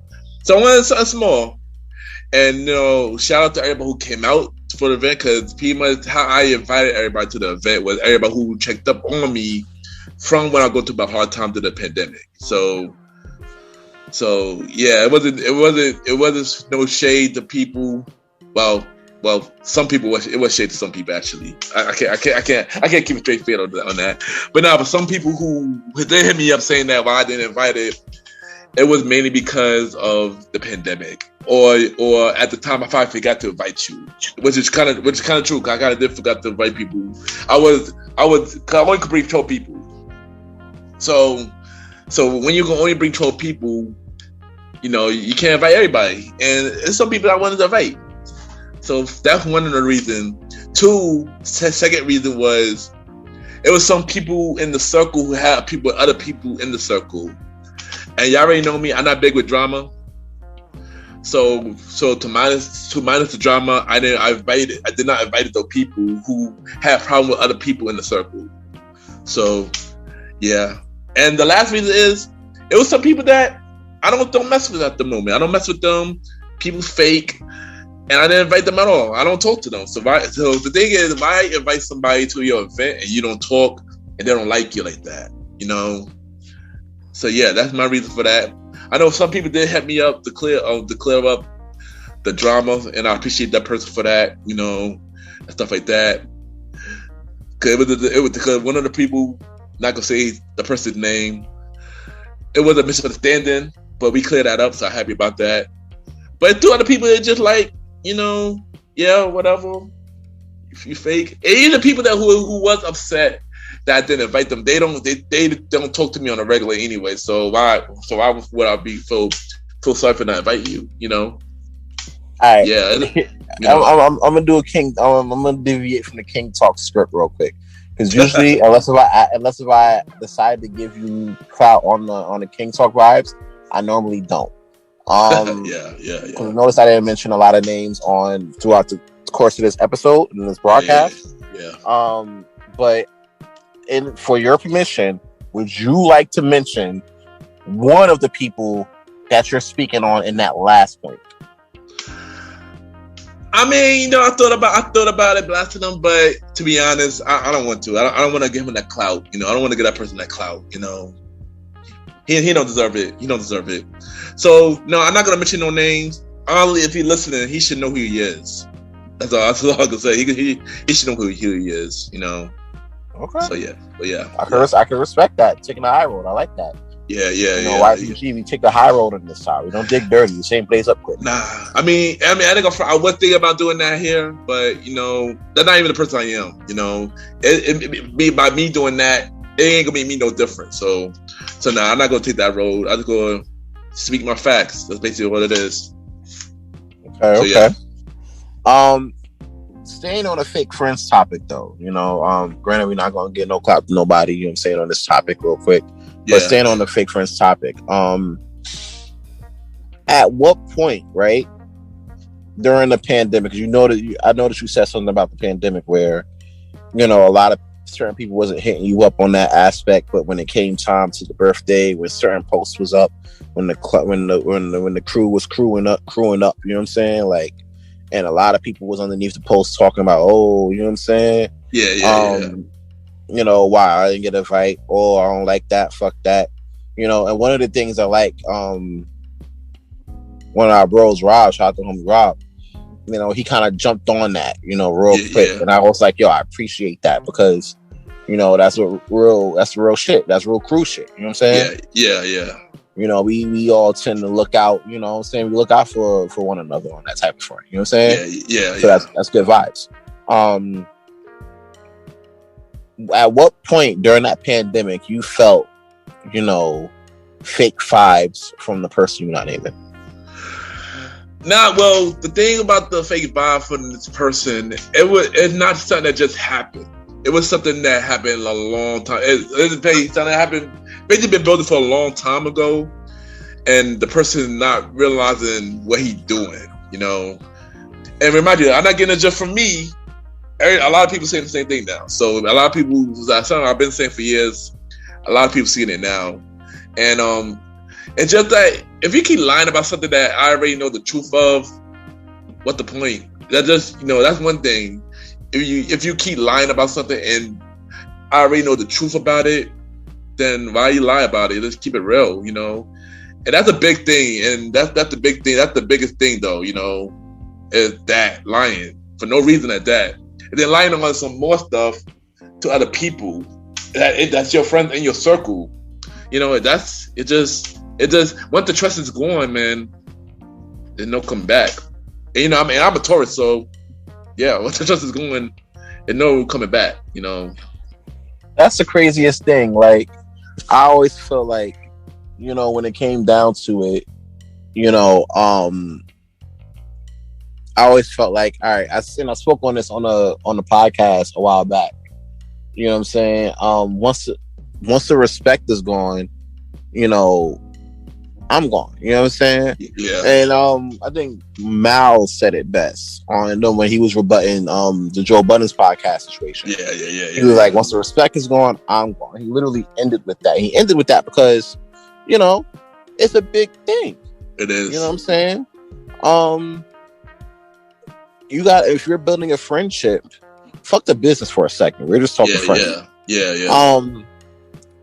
so I wanted something small. And you know, shout out to everybody who came out for the event, because pretty much how I invited everybody to the event was everybody who checked up on me from when I go through my hard time to the pandemic. So yeah, it wasn't no shade to people. Well, some people it was shade to some people actually. I can't keep a straight face on that. But some people who they hit me up saying that why I didn't invite it. It was mainly because of the pandemic, or at the time I probably forgot to invite you, which is kind of true. Cause I did forgot to invite people. I only could bring 12 people. So when you can only bring 12 people, you know, you can't invite everybody, and there's some people I wanted to invite. So that's one of the reasons. Second reason was it was some people in the circle who had other people in the circle. And y'all already know me, I'm not big with drama. So to minus the drama, I did not invite those people who had problem with other people in the circle. So yeah. And the last reason is it was some people that I don't mess with at the moment. I don't mess with them. People's fake. And I didn't invite them at all. I don't talk to them. So the thing is, why invite somebody to your event and you don't talk and they don't like you like that? You know? So yeah, that's my reason for that. I know some people did hit me up to clear up the drama, and I appreciate that person for that, you know, and stuff like that. Cause it was because one of the people, not gonna say the person's name, it was a misunderstanding, but we cleared that up, so I'm happy about that. But two other people, it's just like, you know, yeah, whatever. If you fake, and even the people that who was upset that I didn't invite them, they don't talk to me on a regular anyway. So why would I be so sorry for not inviting you? You know. All right. Yeah. You know. I'm gonna do a king. I'm gonna deviate from the King Talk script real quick, because usually, unless if I decide to give you clout on the King Talk vibes, I normally don't. Yeah. Notice I didn't mention a lot of names throughout the course of this episode and this broadcast. Yeah. But for your permission, would you like to mention one of the people that you're speaking on in that last point? I mean, you know, I thought about it blasting them, but to be honest, I don't want to. I don't want to give him that clout. You know, I don't want to give that person that clout. You know, he don't deserve it. He don't deserve it. So no, I'm not gonna mention no names. Only if he's listening, he should know who he is. That's all I can say. He should know who he is. You know. Okay. So yeah. I can respect that. Taking the high road. I like that. Yeah. You know, YPG, we take the high road on this side. We don't dig dirty. The same place up quick. Nah, I mean, I was thinking about doing that here, but you know, that's not even the person I am. You know, by me doing that, it ain't gonna make me no different. So nah, I'm not gonna take that road. I'm just gonna speak my facts. That's basically what it is. Okay. Yeah. Staying on a fake friends topic though, you know, granted we're not gonna get no clap to nobody, you know what I'm saying, on this topic real quick. Yeah. But staying on the fake friends topic, at what point, right, during the pandemic, because I noticed you said something about the pandemic where, you know, a lot of certain people wasn't hitting you up on that aspect, but when it came time to the birthday, when certain posts was up, when the crew was crewing up, you know what I'm saying, like. And a lot of people was underneath the post talking about, oh, you know what I'm saying? Yeah. You know, why I didn't get a invite. Oh, I don't like that. Fuck that. You know, and one of the things I like, one of our bros, Rob, shout out to homie Rob, he kind of jumped on that, real quick. Yeah. And I was like, yo, I appreciate that because, that's real shit. That's real crew shit. You know what I'm saying? Yeah. We all tend to look out, we look out for one another on that type of front. You know what I'm saying? Yeah. So that's good vibes. At what point during that pandemic you felt, fake vibes from the person you're not naming? Well, the thing about the fake vibe from this person, it's not something that just happened. It was something that happened a long time. It's something that happened, basically been building for a long time ago, and the person not realizing what he's doing, And remind you, I'm not getting it just from me. A lot of people saying the same thing now. So a lot of people, something I've been saying for years, a lot of people seeing it now. And it's just that if you keep lying about something that I already know the truth of, what the point? That just, that's one thing. If you keep lying about something and I already know the truth about it, then why you lie about it? Let's keep it real, And that's a big thing. And that's the big thing. That's the biggest thing, though, is that lying for no reason at that. And then lying on some more stuff to other people that's your friends in your circle. Once the trust is gone, man, there's no coming back. And, I'm a Taurus, so yeah, once the trust is gone, there's no coming back, That's the craziest thing. Like, I always feel like, when it came down to it, I always felt like, all right, I spoke on this on the podcast a while back. You know what I'm saying? Once the respect is gone, I'm gone. You know what I'm saying? Yeah. And I think Mal said it best when he was rebutting the Joe Budden's podcast situation. Yeah. He was like, once the respect is gone, I'm gone. He literally ended with that. He ended with that because, it's a big thing. It is. You know what I'm saying? If you're building a friendship, fuck the business for a second. We're just talking friendship. Yeah.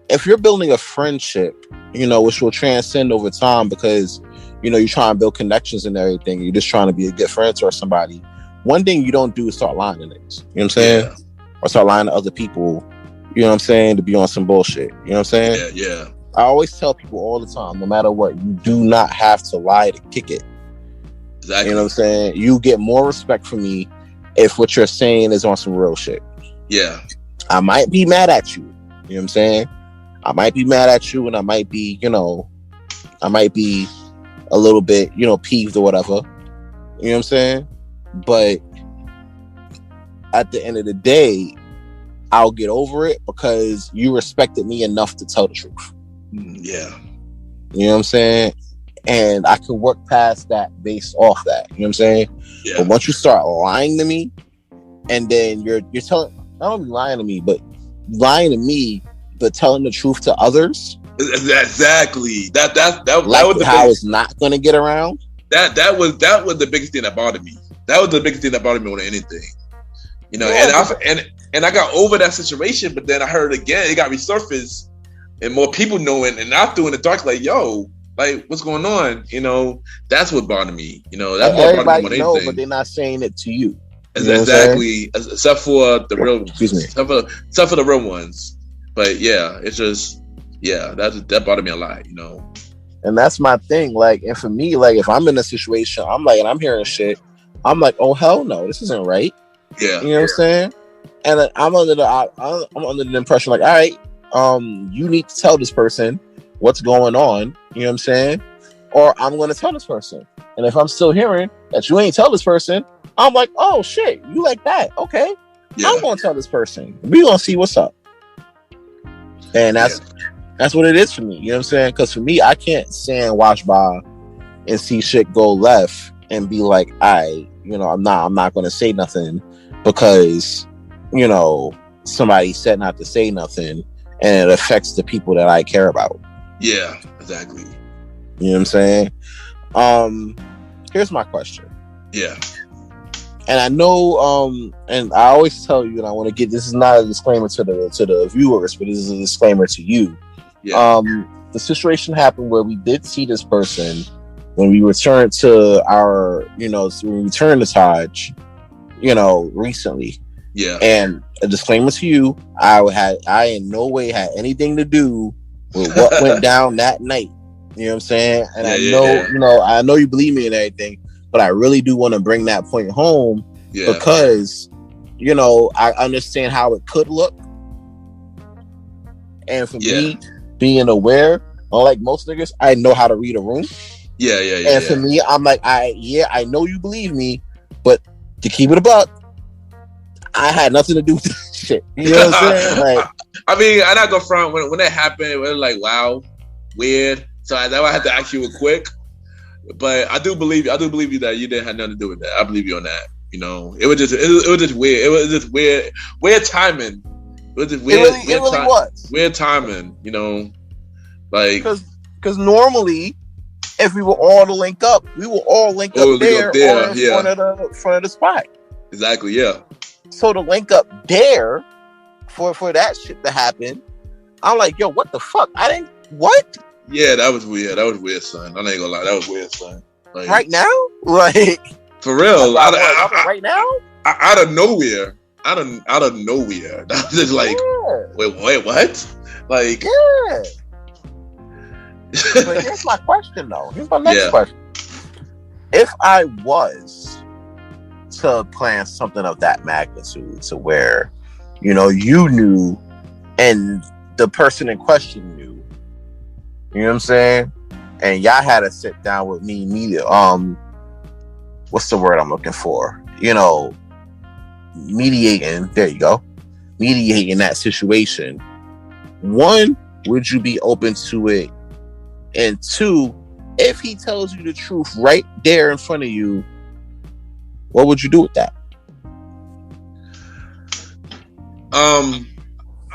If you're building a friendship, which will transcend over time because, you're trying to build connections and everything. You're just trying to be a good friend to somebody. One thing you don't do is start lying to niggas. You know what I'm saying? Yeah. Or start lying to other people. You know what I'm saying? To be on some bullshit. You know what I'm saying? Yeah. I always tell people all the time, no matter what, you do not have to lie to kick it. Exactly. You know what I'm saying? You get more respect from me if what you're saying is on some real shit. Yeah. I might be mad at you. You know what I'm saying? I might be mad at you and I might be, I might be a little bit, peeved or whatever. You know what I'm saying? But at the end of the day, I'll get over it because you respected me enough to tell the truth. Yeah. You know what I'm saying? And I can work past that based off that. You know what I'm saying? Yeah. But once you start lying to me, and then you're telling, not only lying to me, but lying to me, but telling the truth to others. Exactly. That like was the how it's not going to get around. That was the biggest thing that bothered me. That was the biggest thing that bothered me more than anything. Yeah. And I got over that situation, but then I heard it again. It got resurfaced, and more people knowing, and I threw in the dark like, yo, like, what's going on? That's what bothered me. That's what everybody bothered me more than know, anything. but they're not saying it to you. Exactly, except for the real, excuse me, except for the real ones. But yeah, it's just that bothered me a lot. And that's my thing. Like, and for me, like, if I'm in a situation, I'm like, and I'm hearing shit, I'm like, oh hell no, this isn't right. Yeah, you know what I'm saying? And I'm under the impression like, all right, you need to tell this person what's going on. You know what I'm saying? Or I'm going to tell this person. And if I'm still hearing that you ain't tell this person, I'm like, oh shit, you like that? Okay, yeah. I'm going to tell this person. We gonna see what's up. And that's what it is for me. You know what I'm saying? Because for me, I can't stand watch by and see shit go left and be like, I'm not going to say nothing because somebody said not to say nothing, and it affects the people that I care about. Yeah, exactly. You know what I'm saying? Here's my question. Yeah. And I know, and I always tell you, and I want to get, this is not a disclaimer to the viewers, but this is a disclaimer to you. Yeah. The situation happened where we did see this person, when we returned to our, when we returned to Taj, recently. Yeah. And a disclaimer to you, I in no way had anything to do with what went down that night. You know what I'm saying? And I know you believe me and everything, but I really do want to bring that point home because, I understand how it could look. And for me, being aware, unlike most niggas, I know how to read a room. Yeah. And for me, I'm like, I know you believe me, but to keep it a buck, I had nothing to do with this shit. You know what I'm saying? Like, I mean, I'm not gonna front when that happened. It was like, wow, weird. So I had to ask you quick. But I do believe you that you didn't have nothing to do with that. I believe you on that. It was just weird. It was just weird timing. It was just weird. It really was weird timing. Like because normally, if we were all to link up, we will all link up there or in front of the spot. Exactly. Yeah. So to link up there for that shit to happen, I'm like, yo, what the fuck? What? Yeah, that was weird. That was weird, son. I ain't gonna lie, that was weird, son. Like, right now, like for real, right now, out of nowhere, out of nowhere. That was just like, wait, what? Like, yeah. But here's my question, though. Here's my next question. If I was to plan something of that magnitude, to where, you knew, and the person in question knew, you know what I'm saying, and y'all had to sit down with me, what's the word I'm looking for? Mediating. There you go. Mediating that situation. One, would you be open to it? And two, if he tells you the truth right there in front of you, what would you do with that?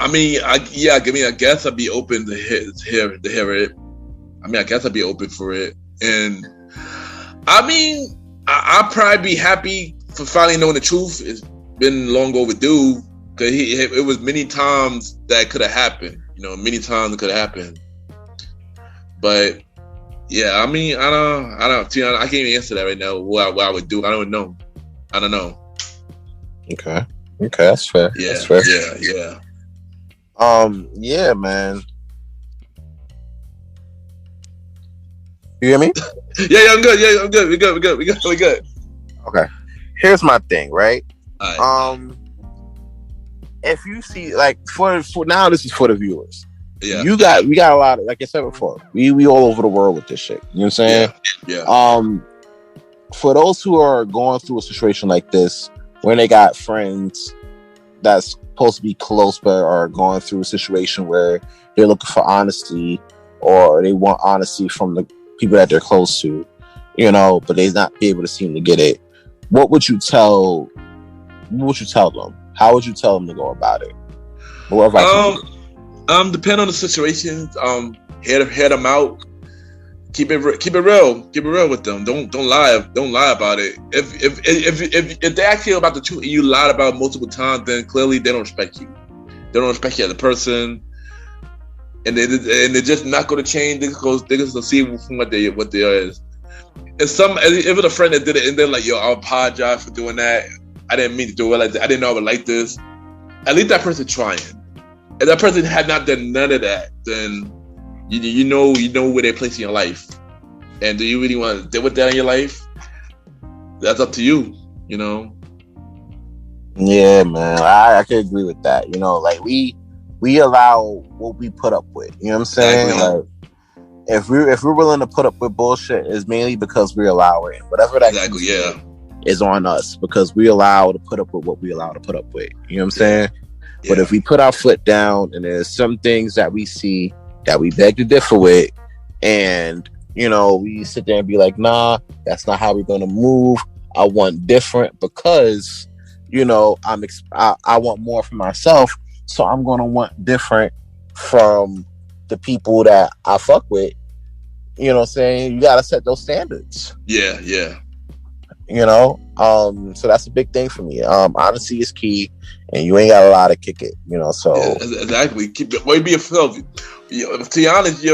I guess I'd be open to hear it. I mean, I guess I'd be open for it. And I mean, I'd probably be happy for finally knowing the truth. It's been long overdue because it was many times that could have happened. Many times it could have happened. But yeah, I mean, I don't. I can't even answer that right now. What I would do, I don't know. Okay, that's fair. Yeah, that's fair. Yeah. Yeah, man. You hear me? Yeah, I'm good. Yeah, I'm good. We good. Okay. Here's my thing, right? All right. If you see, like, for now, this is for the viewers. Yeah. We got a lot of, like I said before, we all over the world with this shit. You know what I'm saying? Yeah. For those who are going through a situation like this, when they got friends that's supposed to be close but are going through a situation where they're looking for honesty, or they want honesty from the people that they're close to, but they not be able to seem to get it. What would you tell them? How would you tell them to go about it? What advice? Depend on the situations. Hear them out. Keep it real with them. Don't lie about it. If they ask you about the truth and you lied about it multiple times, then clearly they don't respect you. They don't respect you as a person, and they're just not going to change. They're going to see from what they is. And if it's a friend that did it and they're like, yo, I apologize for doing that. I didn't mean to do it like that. I didn't know I would like this. At least that person trying. If that person had not done none of that, then you know where they place in your life. And do you really want to deal with that in your life? That's up to you, Yeah, man. I can agree with that. Like we allow what we put up with. You know what I'm saying? Exactly. Like if we're willing to put up with bullshit, it's mainly because we allow it. Whatever that exactly, is on us, because we allow to put up with what we allow to put up with. You know what I'm saying? Yeah. But if we put our foot down and there's some things that we see that we beg to differ with, and we sit there and be like, nah, that's not how we're gonna move. I want different because I want more for myself, so I'm gonna want different from the people that I fuck with. You know what I'm saying? You gotta set those standards. Yeah. So that's a big thing for me. Honesty is key, and you ain't got a lot to kick it. So exactly. Keep it. Be yourself. To be honest,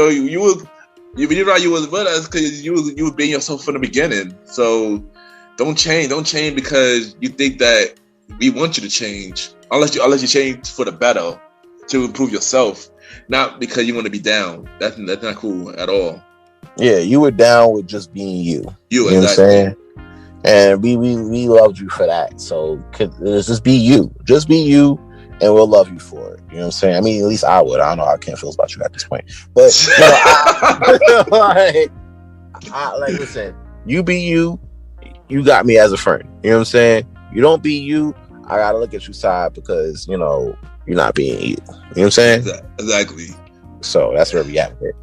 You was with us because you was being yourself from the beginning. So don't change because you think that we want you to change. Unless you change for the better to improve yourself, not because you want to be down. That's not cool at all. Yeah, you were down with just being you. You know exactly. What I'm saying? And we loved you for that. So just be you. Just be you, and we'll love you for it. You know what I'm saying? I mean, at least I would. I don't know how Ken feels about you at this point. But listen, you be you. You got me as a friend. You know what I'm saying? You don't be you, I gotta look at you side because, you're not being you. You know what I'm saying? Exactly. So that's where we at with it.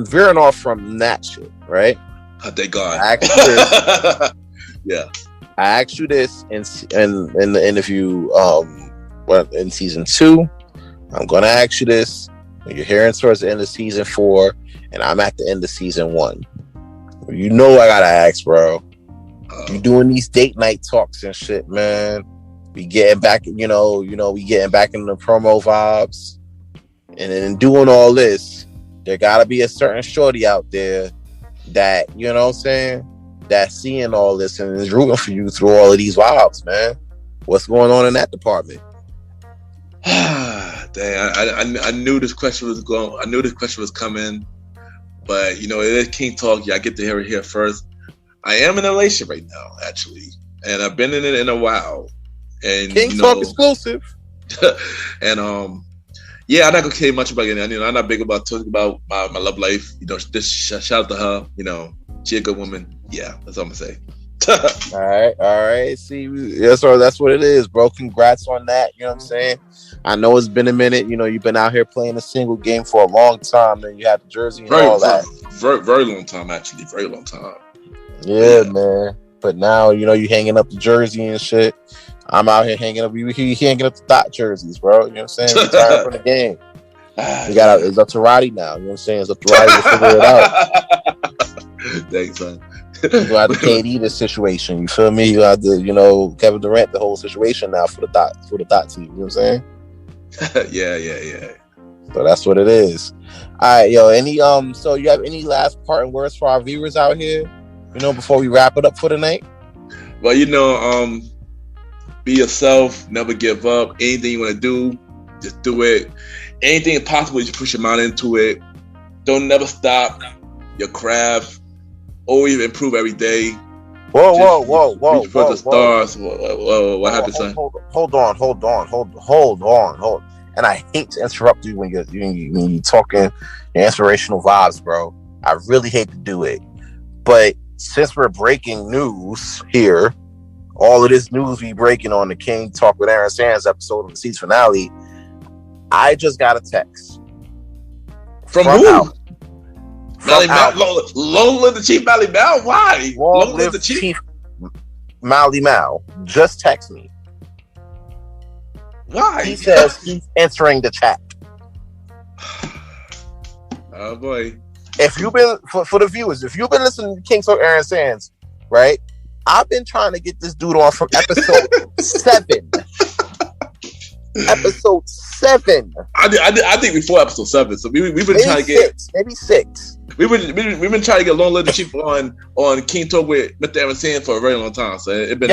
Veering off from that shit, right? Oh, thank God. I asked you this. Yeah. I asked you this in the interview in season 2. I'm gonna ask you this when you're hearing towards the end of season 4 and I'm at the end of season 1. You know I gotta ask, bro. You doing these date night talks and shit, man. We getting back, we getting back in the promo vibes. And then doing all this, there gotta be a certain shorty out there that, you know what I'm saying, that's seeing all this and is rooting for you through all of these vibes, man. What's going on in that department? Dang, I knew this question was going. I knew this question was coming, but it is King Talk. Yeah, I get to hear it here first. I am in a relationship right now, actually, and I've been in it in a while. And King Talk exclusive. And yeah, I'm not gonna care much about it. I'm not big about talking about my love life. Just shout out to her. She a good woman. Yeah, that's all I'm gonna say. All right. See, that's what it is, bro. Congrats on that. You know what I'm saying? I know it's been a minute. You've been out here playing a single game for a long time. Then you had the jersey and all that. Very, very long time, actually. Very long time. Yeah, man. But now, you hanging up the jersey and shit. I'm out here hanging up. We hanging up the dot jerseys, bro. You know what I'm saying? Retired from the game. It's up to Roddy now. You know what I'm saying? It's up to Roddy to figure it out. Thanks, man. You got the KD this situation. You feel me? You got the Kevin Durant the whole situation now for the dot team. You know what I'm saying? Yeah. So that's what it is. All right, yo. So you have any last parting words for our viewers out here? Before we wrap it up for the night. Well, be yourself. Never give up. Anything you want to do, just do it. Anything possible, you push your mind into it. Don't never stop your craft. Always improve every day. Whoa. Reach for the stars. Whoa, what happened, son? Hold on. And I hate to interrupt you when you're talking your inspirational vibes, bro. I really hate to do it. But since we're breaking news here, all of this news we breaking on the King Talk with Aaron Sands episode of the season finale, I just got a text. From who? Mally Mal, long live the Chief Mally Mal. Why? Long live the Chief Mally Mal. Just text me. Why? He says he's entering the chat. Oh boy. If you've been for the viewers, if you've been listening to King Talk Aaron Sands, right? I've been trying to get this dude on from episode 7. Episode 7. I think before episode 7. So we've been maybe trying to get maybe 6. We've been trying to get Long Live the Chief on King Talk with Mr. Aaron Sands for a very long time. So it's been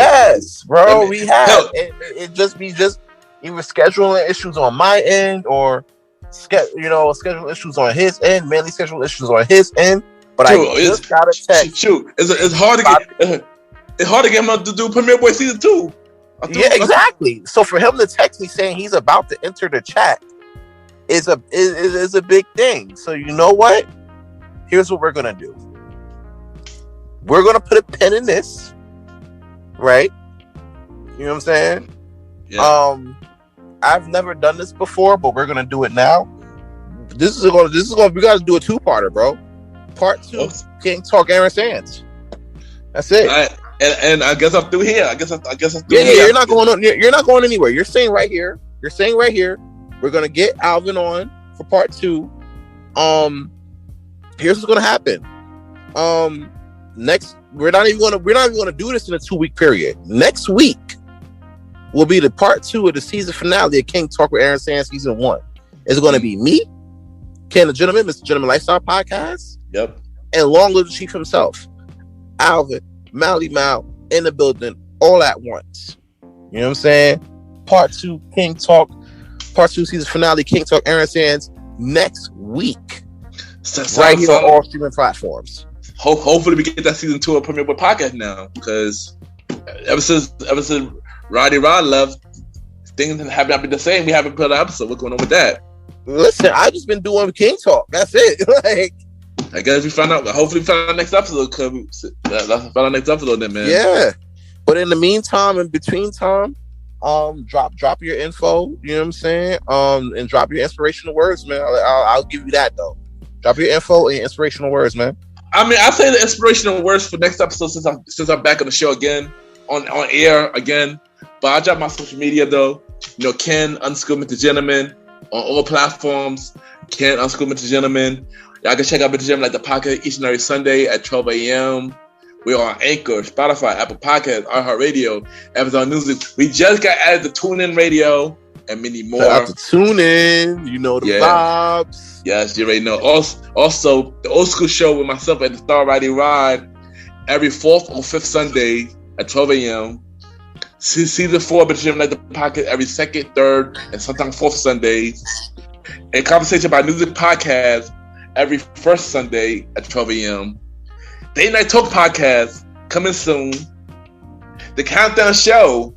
bro. We have it just either scheduling issues on my end or scheduling issues on his end, mainly scheduling issues on his end. But I just got a text. It's hard to get him to do Premiere Boy season 2. Yeah, exactly. So for him to text me saying he's about to enter the chat is a big thing. So you know what? Here's what we're gonna do. We're gonna put a pin in this, right? You know what I'm saying? Yeah. I've never done this before, but we're gonna do it now. This is going. We gotta do a 2-parter, bro. Part 2, King Talk Aaron Sands. That's it. And I guess I'm through here. I guess I'm through here. Yeah, you're not going on. You're not going anywhere. You're staying right here. We're gonna get Alvin on for part 2. Here's what's gonna happen. Next, we're not even gonna do this in a 2-week period. Next week will be the part 2 of the season finale of King Talk with Aaron Sands season 1. It's gonna be me, Ken the Gentleman, Mr. Gentleman Lifestyle Podcast. Yep. And long live the chief himself, Alvin, Mally Mal, in the building, all at once. You know what I'm saying? Part 2, King Talk. Part 2 season finale, King Talk, Aaron Sands, next week. Right here on all streaming platforms. Hopefully we get that season 2 of Premier Boy Podcast now, because ever since Roddy Rod left, things have not been the same. We haven't put an episode. What's going on with that? Listen, I've just been doing King Talk. That's it. Like, I guess we find out. Hopefully, we find out next episode. Let's find out next episode, then, man. Yeah, but in the meantime, in between time, drop your info. You know what I'm saying? And drop your inspirational words, man. I'll give you that though. Drop your info and your inspirational words, man. I mean, I say the inspirational words for next episode since I'm back on the show again, on air again. But I drop my social media though. You know, Ken _ Gentleman on all platforms. Ken _ Gentleman. Y'all can check out Mr. Gentleman like the podcast each and every Sunday at 12 a.m. We're on Anchor, Spotify, Apple Podcasts, iHeartRadio, Amazon Music. We just got added to TuneIn Radio and many more. Shout out to TuneIn, you know the vibes. Yes, you already know. Also, the Old School Show with myself at the Star Riding Ride every 4th or 5th Sunday at 12 a.m. Season 4 Mr. Gentleman like the podcast every 2nd, 3rd, and sometimes 4th Sundays. And Conversation by Music Podcast every 1st Sunday at 12 a.m. Day Night Talk Podcast coming soon. The Countdown Show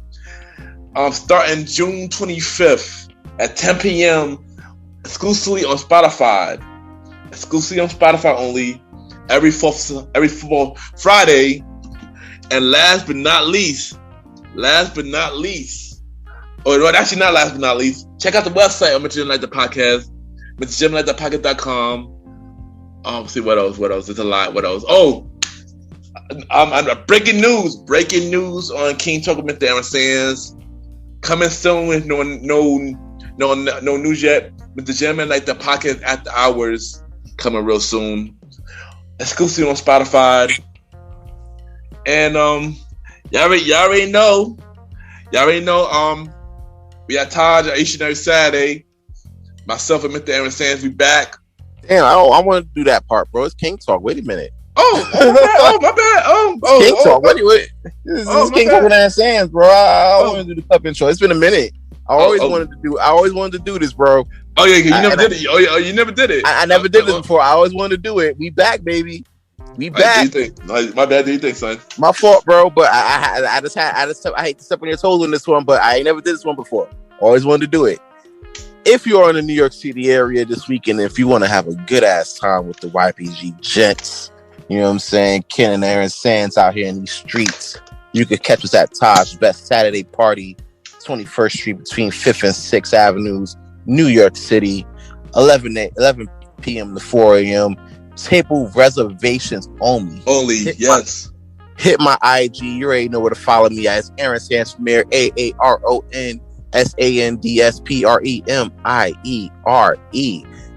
starting June 25th at 10 p.m. exclusively on Spotify. Exclusively on Spotify only. Every fourth Friday. And last but not least, check out the website of Mr. Gentleman like the podcast, MrGentleman.podcast.com. See what else? There's a lot. What else? Oh, breaking news on King Talk with Mr. Aaron Sands. Coming soon with no news yet. Mr. Gentleman like the podcast after hours coming real soon. Exclusive on Spotify. And y'all already know. We got Taj each and every Saturday. Myself and Mr. Aaron Sands be back. Damn, I want to do that part, bro. It's King Talk. Wait a minute. My bad. King Talk. Wait. This is King Talk with Aaron Sands, bro. I want to do the cup intro. It's been a minute. I always wanted to do this, bro. Oh yeah, you never did it. Oh, you never did it. I never did this before. I always wanted to do it. We back, baby. We back. My bad. Do you think, son? My fault, bro. But I hate to step on your toes on this one, but I ain't never did this one before. Always wanted to do it. If you're in the New York City area this weekend, if you want to have a good ass time with the YPG gents, you know what I'm saying? Ken and Aaron Sands out here in these streets. You could catch us at Taj's Best Saturday Party, 21st Street between 5th and 6th Avenues, New York City, 11 p.m. to 4 a.m. Table reservations only. Hit my IG. You already know where to follow me as Aaron Sands Premier, AARON SANDSPREMIERE.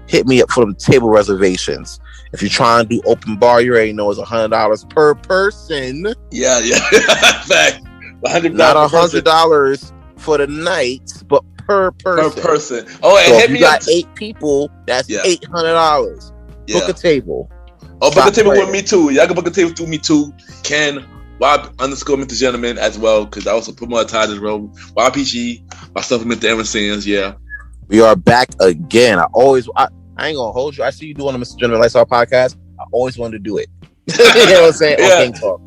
Hit me up for them table reservations. If you're trying to do open bar, you already know it's $100 per person. Yeah. Fact. Not $100 for the night, but per person. Oh, and so hit if you me got up. 8 people, that's $800. Book a table. Oh, book a table with me too. Y'all can book a table through me too. Ken _Mr. Gentleman as well, because I also put more ties as well. YPG, myself and Mr. Aaron Sands. Yeah, we are back again. I ain't gonna hold you. I see you doing the Mr. Gentleman Lifestyle podcast. I always wanted to do it. You know what I'm saying? Yeah. On King Talk.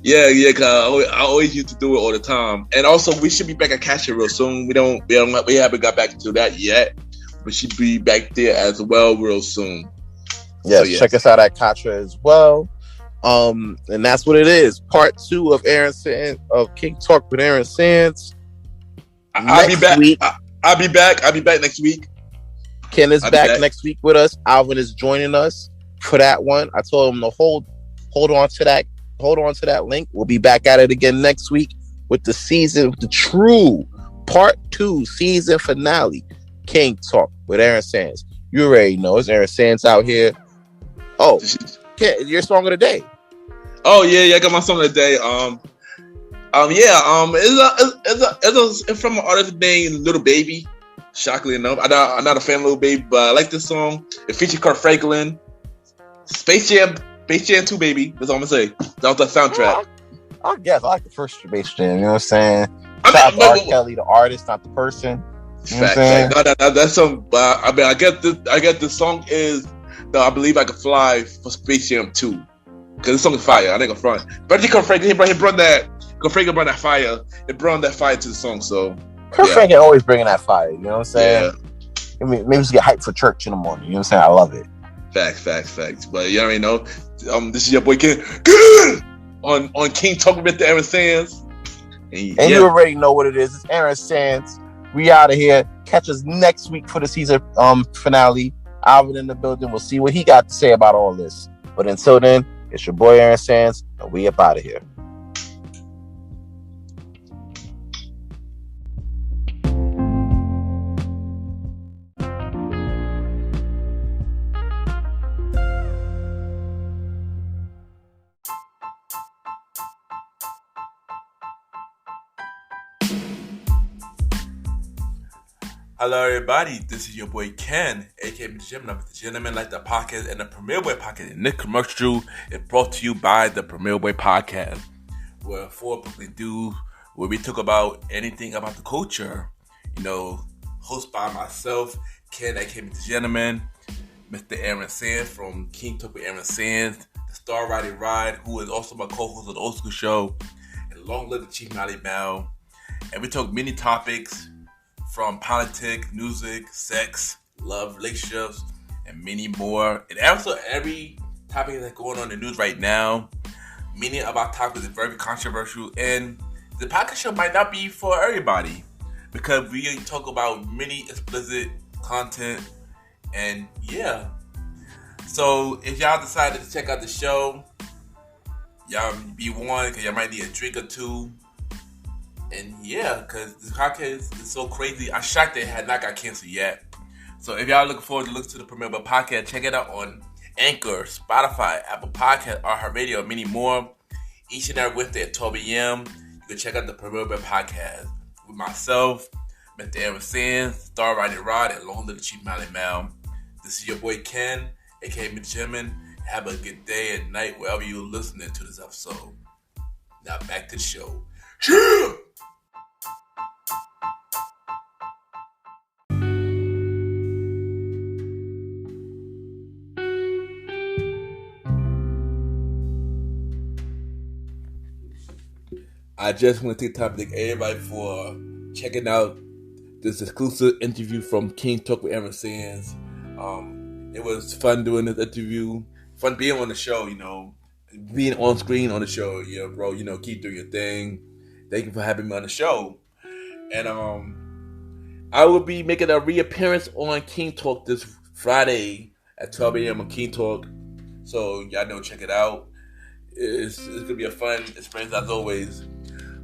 Yeah, cause I always used to do it all the time. And also, we should be back at Catch It real soon. We haven't got back to that yet. We should be back there as well real soon. Yes, check us out at Katra as well. And that's what it is. Part 2 of King Talk with Aaron Sands. I'll be back. I'll be back. I'll be back next week. Ken is back next week with us. Alvin is joining us for that one. I told him to hold on to that. Hold on to that link. We'll be back at it again next week with the true Part 2 season finale. King Talk with Aaron Sands. You already know it's Aaron Sands out here. Oh, your song of the day. Oh yeah, I got my song of the day. It's from an artist named Little Baby. Shockingly enough, I'm not a fan of Lil Baby, but I like this song. It features Kurt Franklin. Space Jam 2, baby. That's all I'm gonna say. That was the soundtrack. I guess I like the first Space Jam. You know what I'm saying? Shout out to R. Kelly, the artist, not the person. You know what I'm saying? No, that's some. I mean, I get this song is. I believe I Could Fly for Space Jam 2. Because this song is fire. I think I'm front. But Kurt Franklin, he brought that. Kurt Franklin brought that fire. It brought that fire to the song. So Kurt Franklin always bringing that fire. You know what I'm saying? Yeah. Maybe just get hyped for church in the morning. You know what I'm saying? I love it. Facts. But you already know. This is your boy Ken on King Talk with Aaron Sands. And you already know what it is. It's Aaron Sands. We out of here. Catch us next week for the season finale. Alvin in the building. We'll see what he got to say about all this. But until then, it's your boy Aaron Sands, and we up out of here. Hello, everybody. This is your boy Ken, aka MrGentleman, like the podcast and the Premier Boy podcast. And this commercial is brought to you by the Premier Boy podcast, where four publicly do where we talk about anything about the culture. You know, hosted by myself, Ken, aka MrGentleman, Mr. Aaron Sands from King Talk with Aaron Sands, the Star Riding Ride, who is also my co-host of the Old School Show, and Long Live the Chief Nolly Bow. And we talk many topics, from politics, music, sex, love, relationships, and many more. And also every topic that's going on in the news right now. Many of our topics are very controversial, and the podcast show might not be for everybody because we talk about many explicit content. And yeah, so if y'all decided to check out the show, y'all be warned because y'all might need a drink or two. And yeah, because this podcast is so crazy. I'm shocked it had not got canceled yet. So if y'all looking forward to listen to the Premier Boy podcast, check it out on Anchor, Spotify, Apple Podcasts, iHeartRadio, and many more. Each and every Wednesday at 12 a.m. You can check out the Premier Boy podcast with myself, Mr. Aaron Sands, Star Riding Rod, and Long Live the Chief Molly Mal. This is your boy Ken, aka MrGentleman. Have a good day and night wherever you're listening to this episode. Now back to the show. Yeah! I just want to take time to thank everybody for checking out this exclusive interview from King Talk with Aaron Sands. It was fun doing this interview, fun being on the show, you know, being on screen on the show. Yeah, bro, you know, keep doing your thing. Thank you for having me on the show. And I will be making a reappearance on King Talk this Friday at 12 a.m. on King Talk. So y'all know, check it out. It's gonna be a fun experience as always.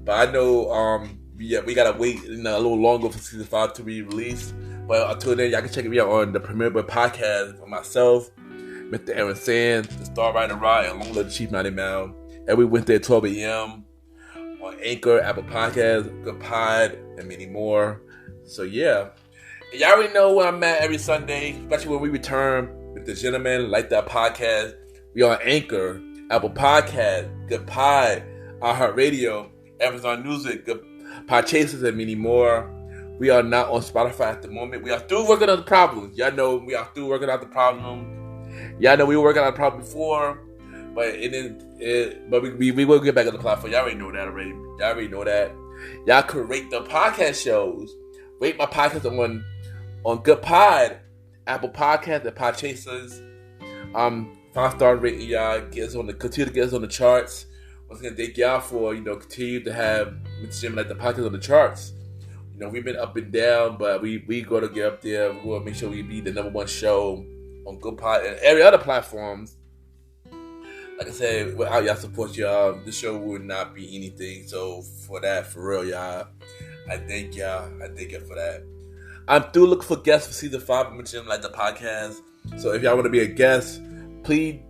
But I know we gotta wait a little longer for season 5 to be released. But until then, y'all can check me out on the Premier Boy podcast with myself, Mr. Aaron Sands, the Star Riding Ride, and Long Live the Chief Mighty Mound. Every Wednesday at 12 a.m. on Anchor, Apple Podcasts, Good Pod, and many more. So yeah, and y'all already know where I'm at every Sunday, especially when we return with the Gentleman, like that podcast. We on Anchor, Apple Podcasts, Good Pod, iHeartRadio, Amazon Music, Good Podchasers, and many more. We are not on Spotify at the moment. We are still working on the problems. Y'all know we are still working out the problem. Y'all know we were working on the problem before, but we will get back on the platform. Y'all already know that already. Y'all already know that. Y'all could rate the podcast shows. Rate my podcast on Good Pod, Apple Podcasts, and Podchasers. 5-star rating, y'all. Continue to get us on the charts. Once again, thank y'all for continue to have MrGentleman like the podcast on the charts. We've been up and down, but we going to get up there. We're going to make sure we be the #1 show on Good Pod and every other platforms. Like I said, without y'all support, y'all, the show would not be anything. So for that, for real, y'all, I thank y'all. I thank y'all for that. I'm still looking for guests for season 5 of MrGentleman like the podcast. So if y'all want to be a guest, please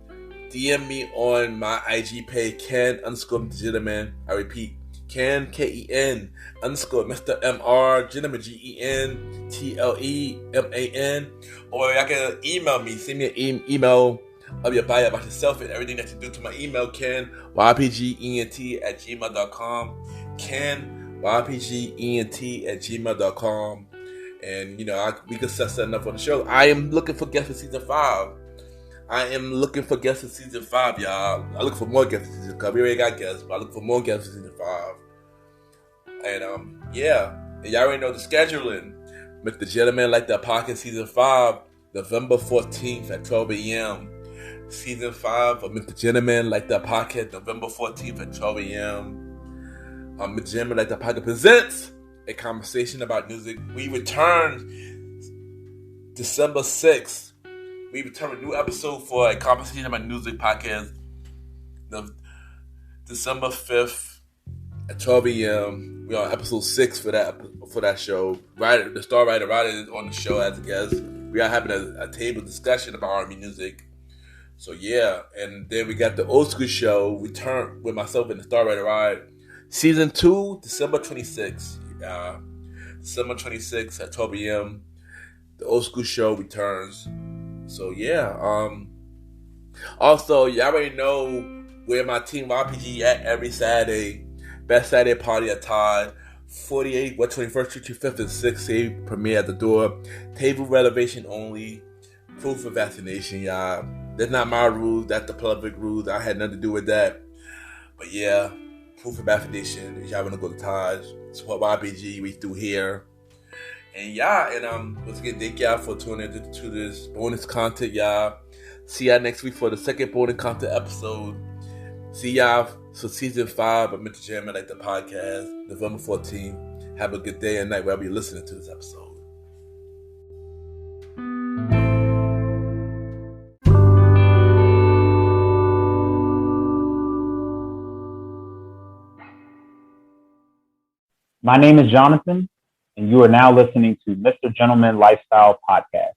DM me on my IG page, Ken_MrGentleman. I repeat, Ken, Ken, underscore Mr. MR, Gentleman, GENTLEMAN. Or y'all can email me, send me an email of your bio about yourself and everything that you do to my email, Ken, YPGENT@gmail.com. Ken, YPGENT@gmail.com. And, we can set something up on the show. I am looking for guests for season 5. Y'all. I look for more guests for season 5. We already got guests, but I look for more guests for season 5. And, And y'all already know the scheduling. Mr. Gentleman Like That Podcast season 5, November 14th at 12 a.m. Season 5 of Mr. Gentleman Like That Podcast, November 14th at 12 a.m. Mr. Gentleman Like That Podcast presents a conversation about music. We return December 6th. We return a new episode for a conversation about music podcast. December 5th at 12 a.m. We're on episode 6 for that show. The star writer is on the show as a guest. We are having a table discussion about R&B music. So yeah, and then we got the old school show. Return with myself and the star writer ride. Season 2, December 26th. December 26th at 12 a.m. The old school show returns. So yeah. Also, y'all already know where my team RPG at every Saturday. Best Saturday party at Todd. 48 West 21st Street, 25th and 6th. Save premiere at the door. Table reservation only. Proof of vaccination, y'all. That's not my rules. That's the public rules. I had nothing to do with that. But yeah, proof of vaccination. If y'all want to go to Todd, support YPG. We through here. And once again, thank y'all for tuning into this bonus content, y'all. See y'all next week for the second bonus content episode. See y'all for season 5 of Mr. Gentleman Like the Podcast, November 14th. Have a good day and night wherever you're listening to this episode. My name is Jonathan, and you are now listening to Mr. Gentleman Lifestyle Podcast.